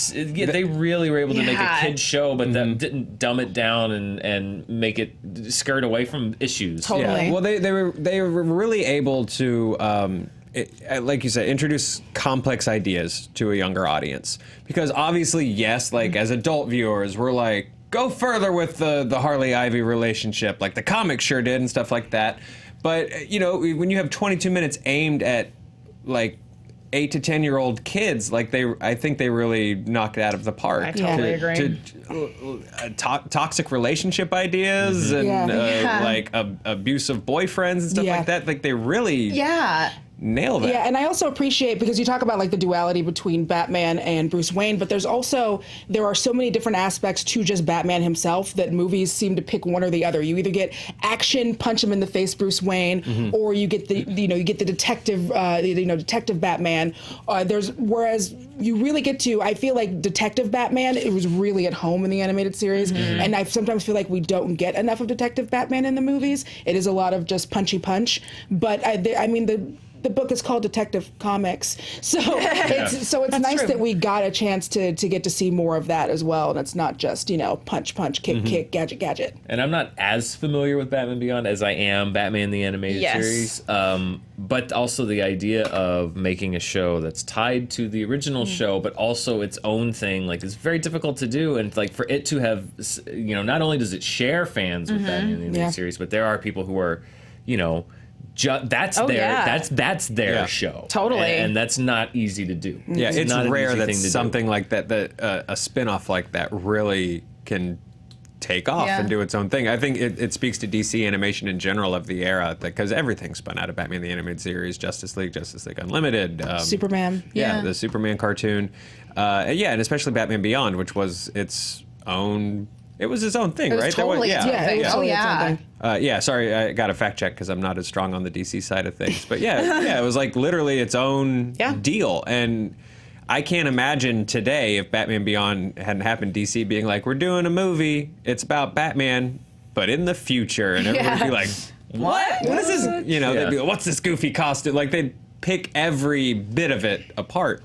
Speaker 4: they really were able to make a
Speaker 3: Yeah.
Speaker 4: kid show, but that didn't dumb it down and make it skirt away from issues.
Speaker 3: Totally.
Speaker 2: Yeah. Well, they were really able to. Like you said, introduce complex ideas to a younger audience. Because obviously, yes, like as adult viewers, we're like, go further with the Harley Ivy relationship, like the comics sure did and stuff like that. But you know, when you have 22 minutes aimed at like 8 to 10-year-old kids, like I think they really knocked it out of the park.
Speaker 3: I totally agree.
Speaker 2: Toxic relationship ideas and
Speaker 1: Yeah.
Speaker 2: like abusive boyfriends and stuff
Speaker 1: Yeah.
Speaker 2: like that. Like they really
Speaker 3: Yeah.
Speaker 2: nail that.
Speaker 1: Yeah, and I also appreciate, because you talk about like the duality between Batman and Bruce Wayne, but there are so many different aspects to just Batman himself that movies seem to pick one or the other. You either get action, punch him in the face, Bruce Wayne, or you get the detective, detective Batman. Whereas you really get to, I feel like Detective Batman, it was really at home in the animated series, and I sometimes feel like we don't get enough of Detective Batman in the movies. It is a lot of just punchy punch, but the book is called Detective Comics, so it's nice
Speaker 3: true.
Speaker 1: that we got a chance to get to see more of that as well, and it's not just punch, kick, gadget.
Speaker 4: And I'm not as familiar with Batman Beyond as I am Batman the Animated
Speaker 3: Yes.
Speaker 4: Series, but also the idea of making a show that's tied to the original show, but also its own thing, like it's very difficult to do, and like for it to have, not only does it share fans with Batman the Animated
Speaker 1: Yeah.
Speaker 4: Series, but there are people who are, that's
Speaker 3: Oh,
Speaker 4: their
Speaker 3: yeah.
Speaker 4: that's their
Speaker 2: Yeah.
Speaker 4: show.
Speaker 3: Totally.
Speaker 4: And that's not easy to do.
Speaker 2: Yeah, it's
Speaker 4: not an
Speaker 2: rare
Speaker 4: easy
Speaker 2: that
Speaker 4: thing to do.
Speaker 2: something like that a spin-off like that really can take off
Speaker 3: Yeah.
Speaker 2: and do its own thing. I think it speaks to DC animation in general of the era, because everything spun out of Batman the Animated Series, Justice League Unlimited,
Speaker 1: Superman.
Speaker 3: Yeah.
Speaker 2: the Superman cartoon, and especially Batman Beyond, which was its own. It was its own thing,
Speaker 3: It was
Speaker 2: right?
Speaker 3: totally its own
Speaker 1: Yeah, it
Speaker 3: thing.
Speaker 1: was
Speaker 3: Oh,
Speaker 1: totally its own
Speaker 3: yeah.
Speaker 1: thing.
Speaker 2: Sorry, I got to fact check because I'm not as strong on the DC side of things. But it was like literally its own deal. And I can't imagine today, if Batman Beyond hadn't happened, DC being like, we're doing a movie, it's about Batman, but in the future. And everyone would be like, what? What is this? They'd be like, what's this goofy costume? Like, they'd pick every bit of it apart.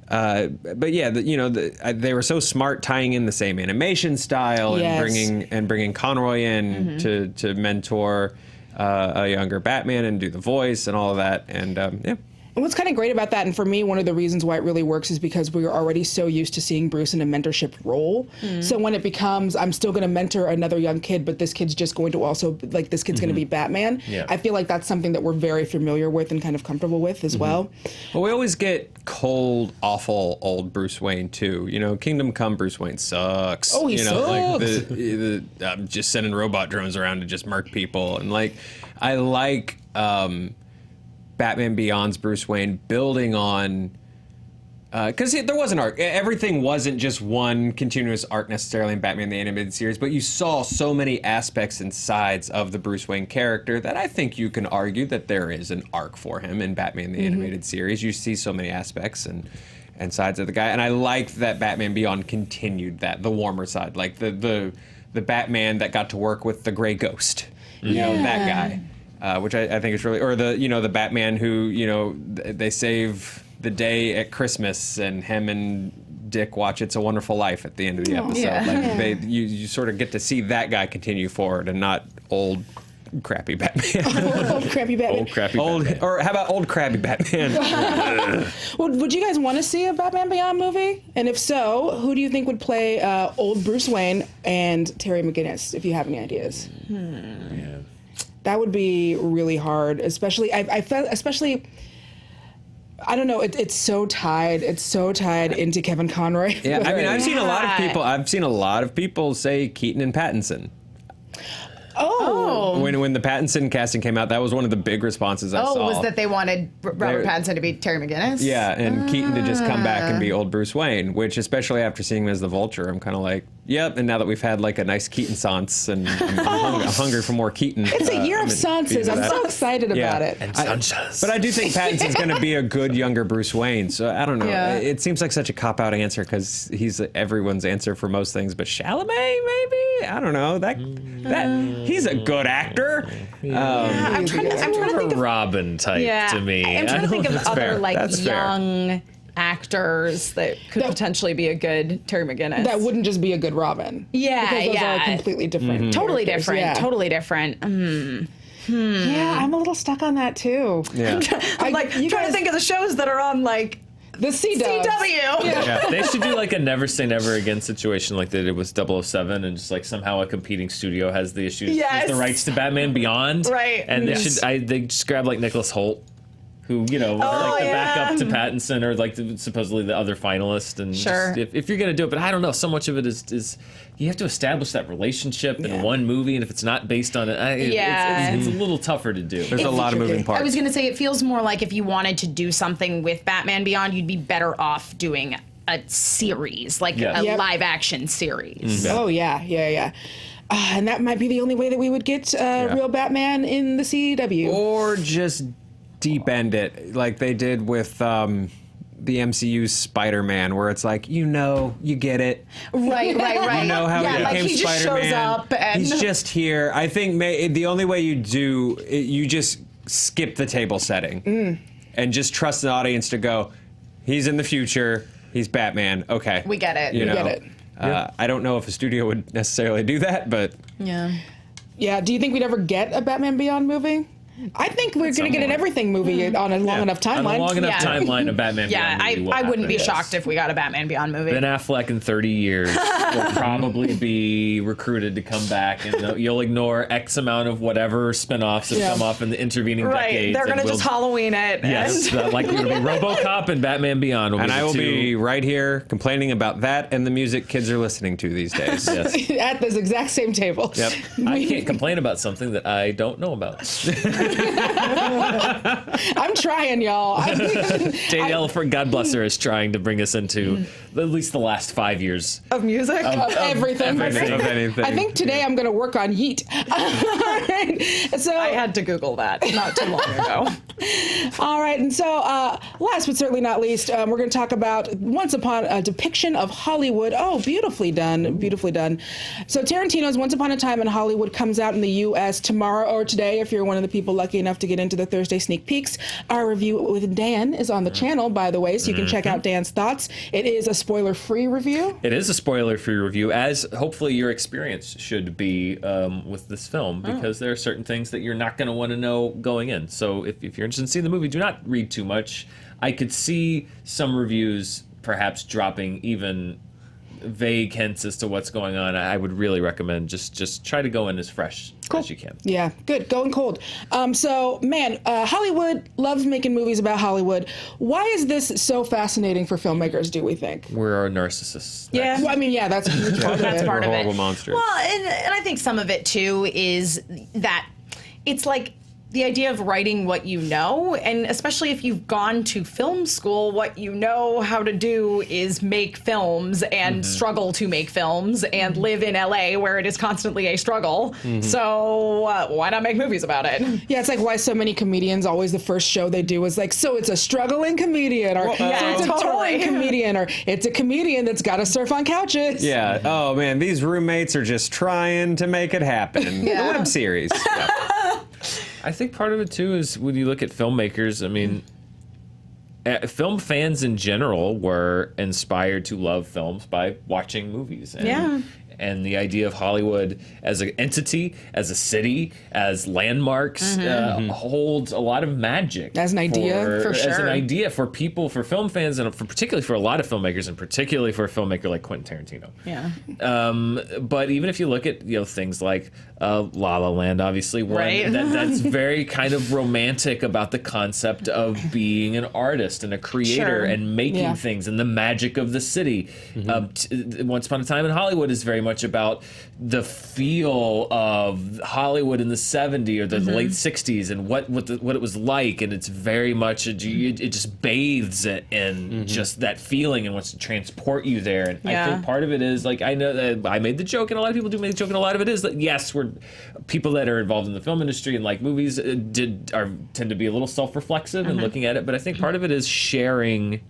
Speaker 2: But yeah, they were so smart tying in the same animation style and bringing Conroy in to mentor a younger Batman and do the voice and all of that. And
Speaker 1: And what's kind of great about that, and for me, one of the reasons why it really works is because we are already so used to seeing Bruce in a mentorship role. So when it becomes, I'm still going to mentor another young kid, but this kid's just going to also, like, this kid's going to be Batman.
Speaker 4: Yeah.
Speaker 1: I feel like that's something that we're very familiar with and kind of comfortable with as well.
Speaker 2: Well, we always get cold, awful old Bruce Wayne too. Kingdom Come Bruce Wayne sucks.
Speaker 1: Oh, he
Speaker 2: Like
Speaker 1: sucks.
Speaker 2: I'm just sending robot drones around to just murk people, and like I like Batman Beyond's Bruce Wayne building on. Because there was an arc. Everything wasn't just one continuous arc necessarily in Batman the Animated Series, but you saw so many aspects and sides of the Bruce Wayne character that I think you can argue that there is an arc for him in Batman the Animated Series. You see so many aspects and sides of the guy, and I like that Batman Beyond continued that, the warmer side, like the Batman that got to work with the Gray Ghost, that guy, which I think is really, or the Batman who they save the day at Christmas and him and Dick watch It's a Wonderful Life at the end of the episode.
Speaker 3: Yeah.
Speaker 2: Like you sort of get to see that guy continue forward and not old crappy Batman.
Speaker 1: Old crappy Batman.
Speaker 2: Old crappy Batman. Or how about old crabby Batman?
Speaker 1: Well, would you guys want to see a Batman Beyond movie? And if so, who do you think would play old Bruce Wayne and Terry McGinnis, if you have any ideas?
Speaker 4: Yeah.
Speaker 1: That would be really hard, especially, I felt, I don't know. It's so tied. It's so tied into Kevin Conroy.
Speaker 2: Yeah, I mean, I've seen a lot of people say Keaton and Pattinson.
Speaker 3: Oh.
Speaker 2: When the Pattinson casting came out, that was one of the big responses I saw.
Speaker 3: Oh, was that they wanted Robert Pattinson to be Terry McGinnis?
Speaker 2: Yeah, and Keaton to just come back and be old Bruce Wayne, which especially after seeing him as the Vulture, I'm kind of like, yep. And now that we've had like a nice Keaton seance, and I'm hungry for more Keaton.
Speaker 1: It's a year of seances. I'm so excited about it.
Speaker 4: And Sanchez.
Speaker 2: But I do think Pattinson's going to be a good younger Bruce Wayne. So I don't know.
Speaker 3: Yeah.
Speaker 2: It seems like such a cop-out answer because he's everyone's answer for most things. But Chalamet, maybe? I don't know. That he's a good actor.
Speaker 3: I'm trying to think of
Speaker 4: Robin type to me.
Speaker 3: I'm trying to think of
Speaker 2: That's
Speaker 3: other
Speaker 2: fair.
Speaker 3: like
Speaker 2: That's fair.
Speaker 3: young actors that could potentially be a good Terry McGinnis.
Speaker 1: That wouldn't just be a good Robin.
Speaker 3: Yeah,
Speaker 1: because those
Speaker 3: yeah.
Speaker 1: are completely different.
Speaker 3: totally
Speaker 1: characters.
Speaker 3: different.
Speaker 1: Yeah.
Speaker 3: Totally different.
Speaker 1: Yeah, I'm a little stuck on that too.
Speaker 2: Yeah.
Speaker 3: I'm like
Speaker 1: you
Speaker 3: trying
Speaker 1: guys-
Speaker 3: to think of the shows that are on like
Speaker 1: The CW.
Speaker 3: CW.
Speaker 2: Yeah.
Speaker 4: They should do like a never say never again situation like they did with 007, and just like somehow a competing studio has the issues,
Speaker 3: Yes.
Speaker 4: the rights to Batman Beyond,
Speaker 3: Right.
Speaker 4: And they
Speaker 3: Yes.
Speaker 4: they just grab like Nicholas Hoult, who like the backup to Pattinson, or like supposedly the other finalist, and
Speaker 3: Sure.
Speaker 4: just, if you're gonna do it, but I don't know, so much of it is you have to establish that relationship in one movie, and if it's not based on it, it's a little tougher to do.
Speaker 2: There's a lot of moving parts.
Speaker 3: I was going to say, it feels more like if you wanted to do something with Batman Beyond, you'd be better off doing a series, like
Speaker 4: Yes.
Speaker 3: a
Speaker 1: Yep.
Speaker 3: live action series.
Speaker 1: Oh yeah. And that might be the only way that we would get real Batman in the CW.
Speaker 2: Or just deep end it like they did with the MCU's Spider-Man, where it's like, you get it.
Speaker 3: Right.
Speaker 2: You know how he became
Speaker 3: he just
Speaker 2: Spider-Man.
Speaker 3: shows up and
Speaker 2: He's just here. I think the only way you do you just skip the table setting and just trust the audience to go, he's in the future, he's Batman. Okay,
Speaker 3: we get it.
Speaker 2: You know?
Speaker 1: get it.
Speaker 2: I don't know if a studio would necessarily do that, but
Speaker 3: Yeah.
Speaker 1: Yeah. Do you think we'd ever get a Batman Beyond movie? I think we're going to get an everything movie on a long enough
Speaker 4: On
Speaker 1: timeline.
Speaker 4: a long enough
Speaker 3: Yeah.
Speaker 4: timeline of Batman
Speaker 3: Yeah,
Speaker 4: Beyond movie will
Speaker 3: I wouldn't be
Speaker 4: happen,
Speaker 3: shocked
Speaker 4: yes.
Speaker 3: if we got a Batman Beyond movie.
Speaker 4: Ben Affleck in 30 years will probably be recruited to come back, and you'll ignore X amount of whatever spin-offs have come off in the intervening
Speaker 3: right.
Speaker 4: decades.
Speaker 3: They're going to
Speaker 4: and
Speaker 3: just Halloween it.
Speaker 4: Yes, like it'll be RoboCop and Batman Beyond.
Speaker 2: and
Speaker 4: the
Speaker 2: I will
Speaker 4: two.
Speaker 2: be right here complaining about that and the music kids are listening to these days.
Speaker 4: Yes.
Speaker 1: At this exact same table.
Speaker 2: Yep.
Speaker 4: I can't complain about something that I don't know about.
Speaker 1: I'm trying, y'all.
Speaker 4: Danielle, for God bless her, is trying to bring us into at least the last 5 years.
Speaker 3: Of music?
Speaker 1: Of everything.
Speaker 2: Of anything.
Speaker 1: I think today I'm going to work on Yeet. All right. So
Speaker 3: I had to Google that not too long ago.
Speaker 1: All right, and so last but certainly not least, we're going to talk about Once Upon a Depiction of Hollywood. Oh, beautifully done, beautifully done. So Tarantino's Once Upon a Time in Hollywood comes out in the U.S. tomorrow or today, if you're one of the people lucky enough to get into the Thursday sneak peeks. Our review with Dan is on the channel, by the way, so you can check out Dan's thoughts. It is a spoiler-free review.
Speaker 4: It is a spoiler-free review, as hopefully your experience should be with this film, because there are certain things that you're not going to want to know going in. So if you're interested in seeing the movie, do not read too much. I could see some reviews perhaps dropping even vague hints as to what's going on. I would really recommend just try to go in as fresh as you can.
Speaker 1: Yeah, good. Going cold. So, man, Hollywood loves making movies about Hollywood. Why is this so fascinating for filmmakers, do we think?
Speaker 4: We're narcissists.
Speaker 3: Yeah.
Speaker 1: Well, I mean, yeah, that's a huge part of
Speaker 3: That's
Speaker 1: it.
Speaker 3: part of it.
Speaker 2: horrible monsters.
Speaker 3: Well, and I think some of it too is that it's like the idea of writing what you know, and especially if you've gone to film school, what you know how to do is make films and struggle to make films and live in LA where it is constantly a struggle. So why not make movies about it?
Speaker 1: Yeah, it's like why so many comedians always the first show they do is like, so it's a struggling comedian, or so it's a touring comedian, or it's a comedian that's got to surf on couches.
Speaker 2: Yeah. Oh man, these roommates are just trying to make it happen.
Speaker 3: Yeah.
Speaker 2: The web series. Yeah.
Speaker 4: I think part of it too is when you look at filmmakers, I mean, film fans in general were inspired to love films by watching movies. And the idea of Hollywood as an entity, as a city, as landmarks, holds a lot of magic.
Speaker 1: As an idea,
Speaker 3: for
Speaker 4: As
Speaker 3: sure.
Speaker 4: an idea for people, for film fans, and particularly for a lot of filmmakers, and particularly for a filmmaker like Quentin Tarantino.
Speaker 3: Yeah.
Speaker 4: But even if you look at things like La La Land, obviously one
Speaker 3: Right.
Speaker 4: that's very kind of romantic about the concept of being an artist artist and a creator and making things and the magic of the city. Once Upon a Time in Hollywood is very much about the feel of Hollywood in the 70s or the late 60s and what it was like, and it's very much it just bathes it in just that feeling and wants to transport you there. And I think part of it is, like, I know that I made the joke and a lot of people do make the joke, and a lot of it is that yes, we're people that are involved in the film industry and like movies tend to be a little self-reflexive and looking at it, but I think part of it is sharing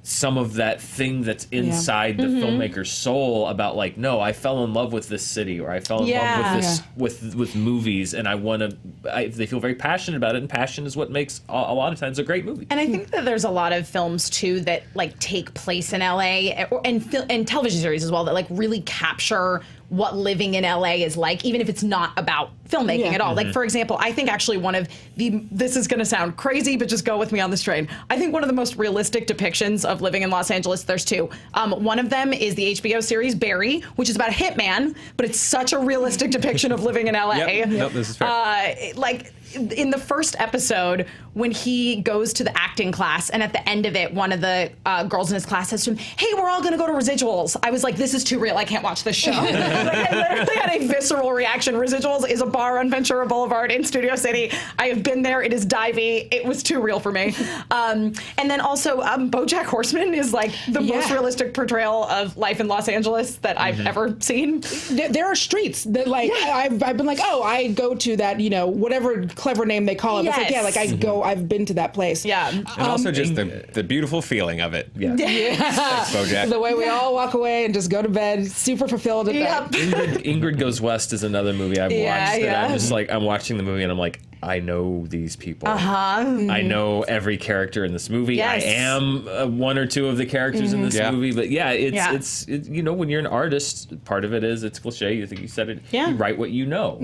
Speaker 4: some of that thing that's inside the filmmaker's soul about, like, no, I fell in love with this city, or I fell in love with this with movies, and I want to. They feel very passionate about it, and passion is what makes a lot of times a great movie.
Speaker 3: And I think that there's a lot of films too that like take place in LA, and television series as well, that like really capture what living in LA is like, even if it's not about filmmaking at all. Like, for example, I think actually one of this is going to sound crazy, but just go with me on this train. I think one of the most realistic depictions of living in Los Angeles, there's two. One of them is the HBO series Barry, which is about a hitman, but it's such a realistic depiction of living in LA.
Speaker 2: Nope, this is fair.
Speaker 3: Like, in the first episode, when he goes to the acting class, and at the end of it, one of the girls in his class says to him, "Hey, we're all going to go to Residuals." I was like, this is too real. I can't watch this show. Like, I literally had a visceral reaction. Residuals is a bar on Ventura Boulevard in Studio City. I have been there. It is divey. It was too real for me. And then also, BoJack Horseman is like the most realistic portrayal of life in Los Angeles that I've ever seen.
Speaker 1: There are streets that, like, I've been like, oh, I go to that, whatever clever name they call it. It's like, like I go, I've been to that place.
Speaker 3: Yeah.
Speaker 2: And also just the beautiful feeling of it.
Speaker 1: Yeah.
Speaker 2: Thanks, BoJack.
Speaker 1: The way we all walk away and just go to bed, super fulfilled at that.
Speaker 4: Ingrid Goes West is another movie I've watched that I'm just like, I'm watching the movie and I'm like, I know these people. I know every character in this movie.
Speaker 3: Yes.
Speaker 4: I am one or two of the characters in this movie. But it's when you're an artist, part of it is, it's cliche. You think you said it. You write what you know.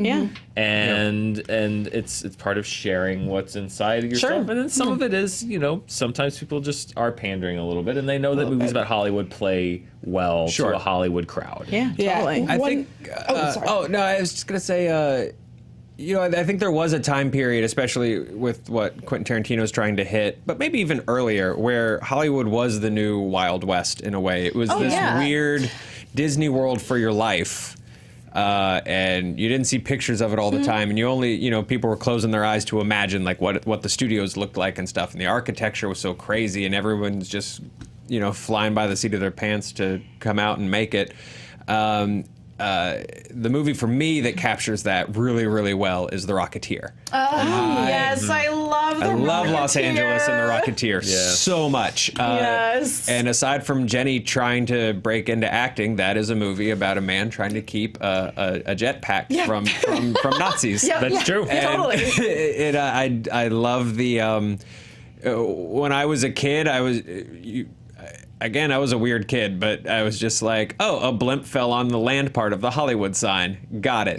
Speaker 4: And it's part of sharing what's inside of yourself. And then some of it is, sometimes people just are pandering a little bit, and they know that movies about Hollywood play well to a Hollywood crowd.
Speaker 3: Yeah, totally.
Speaker 2: I think. I was just gonna say. I think there was a time period, especially with what Quentin Tarantino's trying to hit, but maybe even earlier, where Hollywood was the new Wild West in a way. It was weird Disney World for your life. And you didn't see pictures of it all the time, and you only, people were closing their eyes to imagine like what the studios looked like and stuff, and the architecture was so crazy, and everyone's just, flying by the seat of their pants to come out and make it. The movie for me that captures that really, really well is The Rocketeer.
Speaker 3: Yes, I love The Rocketeer.
Speaker 2: I love Los Angeles and The Rocketeer so much.
Speaker 3: Yes.
Speaker 2: And aside from Jenny trying to break into acting, that is a movie about a man trying to keep a jetpack from Nazis.
Speaker 4: That's true.
Speaker 2: And
Speaker 3: Totally.
Speaker 2: I love the when I was a kid, I was a weird kid, but I was just like, oh, a blimp fell on the land part of the Hollywood sign. Got it.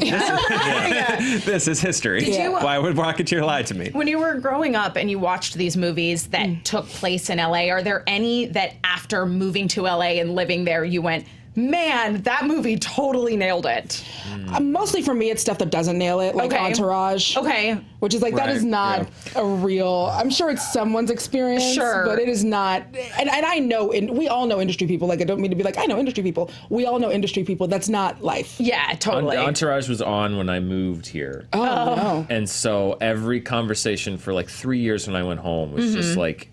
Speaker 2: This is history. Why would Rocketeer lie to me?
Speaker 3: When you were growing up and you watched these movies that took place in LA, are there any that after moving to LA and living there, you went, man, that movie totally nailed it?
Speaker 1: Mostly for me, it's stuff that doesn't nail it, like Entourage.
Speaker 3: Okay.
Speaker 1: Which is like, that is not a real, I'm sure it's someone's experience, but it is not. And I know, we all know industry people. Like, I don't mean to be like, I know industry people. We all know industry people. That's not life.
Speaker 3: Yeah, totally.
Speaker 4: Entourage was on when I moved here.
Speaker 1: Oh, no.
Speaker 4: And so every conversation for like 3 years when I went home was just like,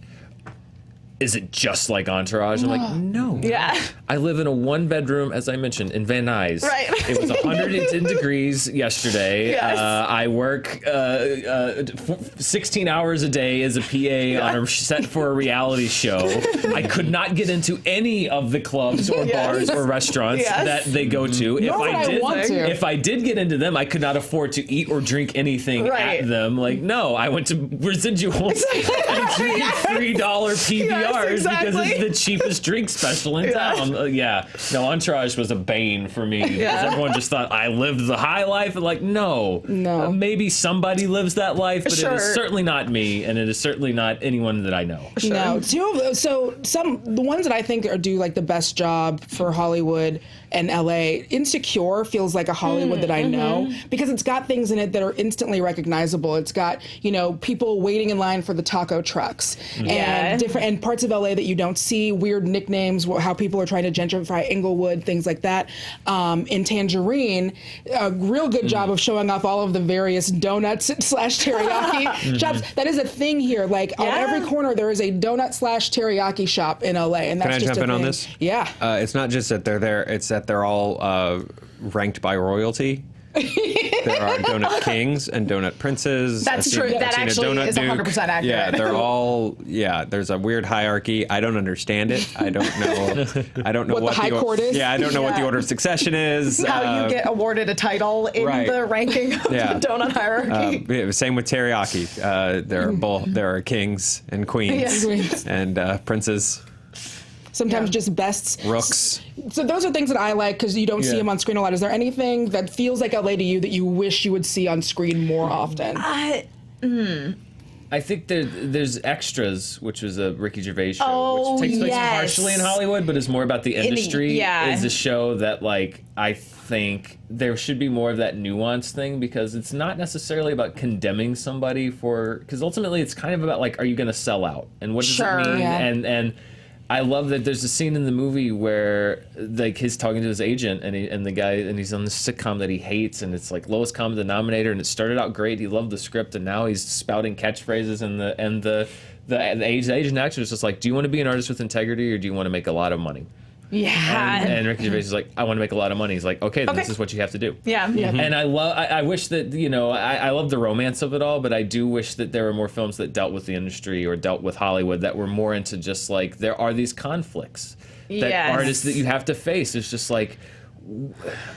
Speaker 4: is it just like Entourage? I'm like, no.
Speaker 3: Yeah.
Speaker 4: I live in a one-bedroom, as I mentioned, in Van Nuys.
Speaker 3: Right.
Speaker 4: It was 110 degrees yesterday.
Speaker 3: Yes.
Speaker 4: I work 16 hours a day as a PA on a set for a reality show. I could not get into any of the clubs or bars or restaurants that they go to. If I did get into them, I could not afford to eat or drink anything at them. Like, no, I went to Residuals and $3 PBR. Because it's the cheapest drink special in town. No, Entourage was a bane for me. Because everyone just thought I lived the high life. And like, no. Maybe somebody lives that life, but it is certainly not me, and it is certainly not anyone that I know.
Speaker 1: No. The ones that I think do like the best job for Hollywood and LA. Insecure feels like a Hollywood that I know because it's got things in it that are instantly recognizable. It's got, people waiting in line for the taco trucks and different and parts of LA that you don't see, weird nicknames, how people are trying to gentrify Inglewood, things like that. In Tangerine, a real good job of showing off all of the various donuts / teriyaki shops. That is a thing here. Like on every corner, there is a donut / teriyaki shop in LA, and that's
Speaker 2: Can I
Speaker 1: just
Speaker 2: jump
Speaker 1: a
Speaker 2: in
Speaker 1: thing.
Speaker 2: on this?
Speaker 1: Yeah.
Speaker 2: It's not just that they're there; it's that they're all ranked by royalty. There are donut kings and donut princes.
Speaker 3: That's true. That
Speaker 2: I've
Speaker 3: actually
Speaker 2: seen a donut
Speaker 3: is 100% accurate.
Speaker 2: Yeah, they're all. Yeah, there's a weird hierarchy. I don't understand it. I don't know. I don't know
Speaker 1: What the high court is?
Speaker 2: Yeah, I don't know what the order of succession is.
Speaker 3: How you get awarded a title in the ranking of the donut hierarchy.
Speaker 2: Same with teriyaki. There are kings and queens and princes.
Speaker 1: Sometimes just bests.
Speaker 2: Rooks.
Speaker 1: So those are things that I like because you don't see them on screen a lot. Is there anything that feels like LA to you that you wish you would see on screen more often?
Speaker 4: I think there's Extras, which was a Ricky Gervais show, which takes place partially in Hollywood, but is more about the industry. Is a show that, like, I think there should be more of that nuance thing because it's not necessarily about condemning somebody because ultimately it's kind of about, like, are you going to sell out? And what does it mean?
Speaker 1: Yeah.
Speaker 4: And I love that there's a scene in the movie where like he's talking to his agent and he's on this sitcom that he hates and it's like lowest common denominator and it started out great. He loved the script and now he's spouting catchphrases and the agent actor is just like, do you want to be an artist with integrity or do you want to make a lot of money?
Speaker 3: Yeah.
Speaker 4: And Ricky Gervais is like, I want to make a lot of money. He's like, okay, then this is what you have to do.
Speaker 3: Yeah.
Speaker 4: And I wish that, I love the romance of it all, but I do wish that there were more films that dealt with the industry or dealt with Hollywood that were more into just like, there are these conflicts that artists that you have to face. It's just like,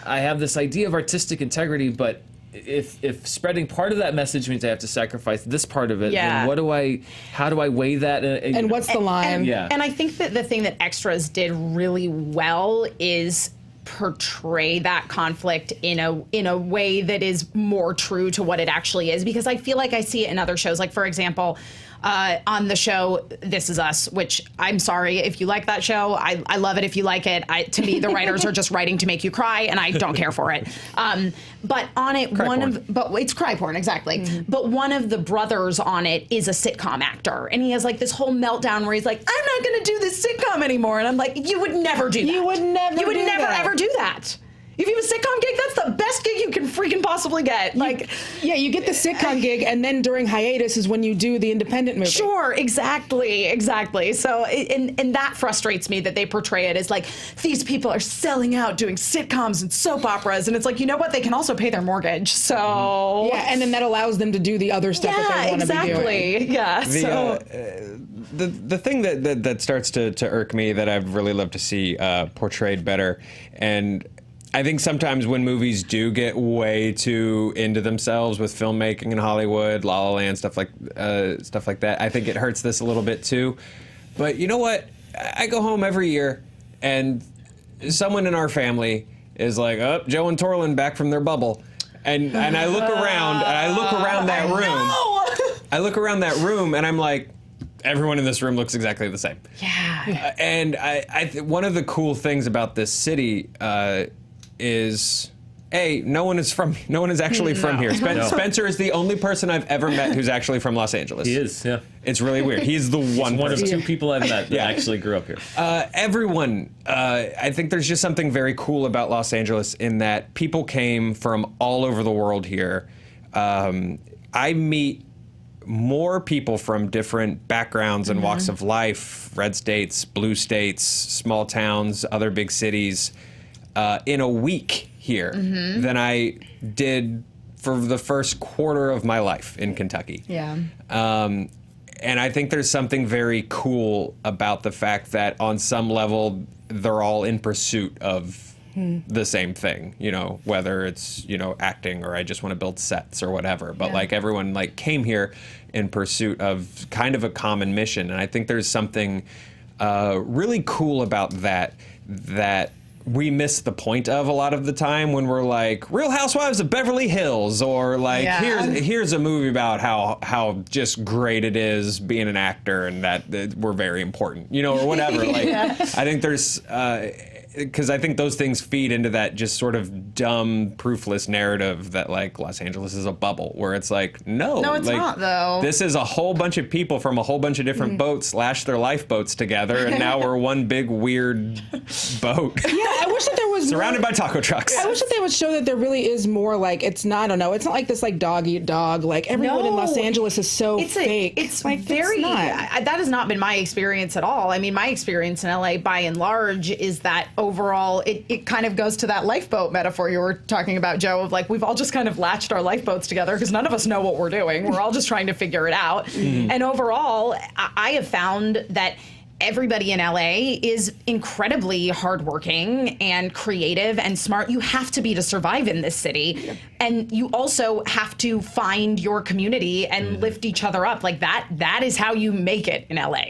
Speaker 4: I have this idea of artistic integrity, but if spreading part of that message means I have to sacrifice this part of it, then how do I weigh that?
Speaker 1: And what's the line?
Speaker 3: And I think that the thing that Extras did really well is portray that conflict in a way that is more true to what it actually is, because I feel like I see it in other shows. Like, for example, on the show This Is Us, which I'm sorry if you like that show. I love it if you like it. To me, the writers are just writing to make you cry, and I don't care for it. But on it, but it's cry porn, exactly. Mm-hmm. But one of the brothers on it is a sitcom actor, and he has like this whole meltdown where he's like, "I'm not going to do this sitcom anymore," and I'm like, "You would never do that. You would never ever do that." If you have a sitcom gig, that's the best gig you can freaking possibly get.
Speaker 1: You get the sitcom gig, and then during hiatus is when you do the independent movie.
Speaker 3: Sure, exactly. So, and that frustrates me that they portray it as like these people are selling out doing sitcoms and soap operas, and it's like, you know what? They can also pay their mortgage. So
Speaker 1: and then that allows them to do the other stuff that they want to be doing.
Speaker 3: Yeah,
Speaker 2: the thing that starts to irk me that I'd really love to see portrayed better, and I think sometimes when movies do get way too into themselves with filmmaking in Hollywood, La La Land, stuff like that, I think it hurts this a little bit too. But you know what? I go home every year, and someone in our family is like, "Oh, Joe and Torlin back from their bubble," and I look around, that room. I look around that room, and I'm like, everyone in this room looks exactly the same.
Speaker 3: Yeah.
Speaker 2: And one of the cool things about this city is no one is actually from here. Spencer is the only person I've ever met who's actually from Los Angeles.
Speaker 4: He is, yeah.
Speaker 2: It's really weird. He's the one
Speaker 4: of two people I've met that actually grew up here.
Speaker 2: Everyone, I think there's just something very cool about Los Angeles in that people came from all over the world here. I meet more people from different backgrounds and walks of life, red states, blue states, small towns, other big cities, in a week here than I did for the first quarter of my life in Kentucky.
Speaker 3: Yeah.
Speaker 2: And I think there's something very cool about the fact that on some level they're all in pursuit of the same thing, whether it's, acting or I just want to build sets or whatever. But like everyone like came here in pursuit of kind of a common mission. And I think there's something really cool about that we miss the point of a lot of the time when we're like Real Housewives of Beverly Hills, or like here's a movie about how just great it is being an actor and that we're very important, or whatever. Like I think there's because I think those things feed into that just sort of dumb, proofless narrative that like Los Angeles is a bubble, where it's like, no,
Speaker 3: it's
Speaker 2: like,
Speaker 3: not, though.
Speaker 2: This is a whole bunch of people from a whole bunch of different boats lashed their lifeboats together, and now we're one big weird boat.
Speaker 1: Yeah, I wish that there was
Speaker 2: surrounded
Speaker 1: more,
Speaker 2: by taco trucks.
Speaker 1: I wish that they would show that there really is more like it's not. I don't know. It's not like this like dog eat dog. Like everyone in Los Angeles is so fake.
Speaker 3: It's
Speaker 1: like
Speaker 3: very. That has not been my experience at all. I mean, my experience in LA, by and large, is that overall it kind of goes to that lifeboat metaphor you were talking about, Joe, of like we've all just kind of latched our lifeboats together because none of us know what we're doing. We're all just trying to figure it out. And overall, I have found that everybody in LA is incredibly hardworking and creative and smart. You have to be to survive in this city. And you also have to find your community and lift each other up. Like that is how you make it in LA.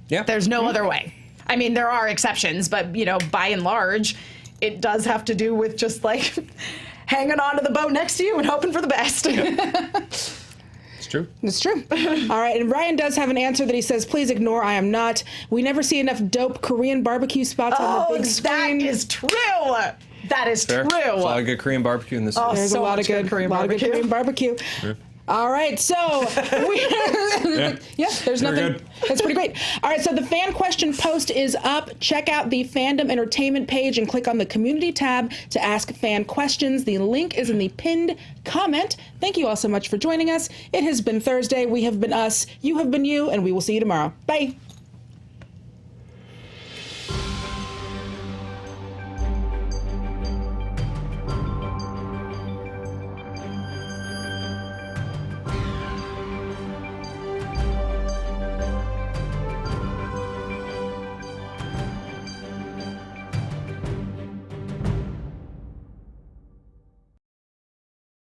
Speaker 2: Yeah.
Speaker 3: There's no other way. I mean, there are exceptions, but by and large, it does have to do with just like hanging on to the boat next to you and hoping for the best.
Speaker 2: It's true.
Speaker 1: It's true. All right, and Ryan does have an answer that he says, please ignore, I am not. We never see enough dope Korean barbecue spots on the big screen.
Speaker 3: That is true. That is
Speaker 2: Fair.
Speaker 3: true.
Speaker 2: There's a lot of good Korean barbecue in this.
Speaker 1: There's
Speaker 3: so
Speaker 1: a lot
Speaker 3: much
Speaker 1: of good
Speaker 3: Korean
Speaker 1: Korean barbecue.
Speaker 2: Sure.
Speaker 1: All right, so there's nothing.
Speaker 2: good.
Speaker 1: That's pretty great. All right, so the fan question post is up. Check out the Fandom Entertainment page and click on the community tab to ask fan questions. The link is in the pinned comment. Thank you all so much for joining us. It has been Thursday. We have been us. You have been you, and we will see you tomorrow. Bye.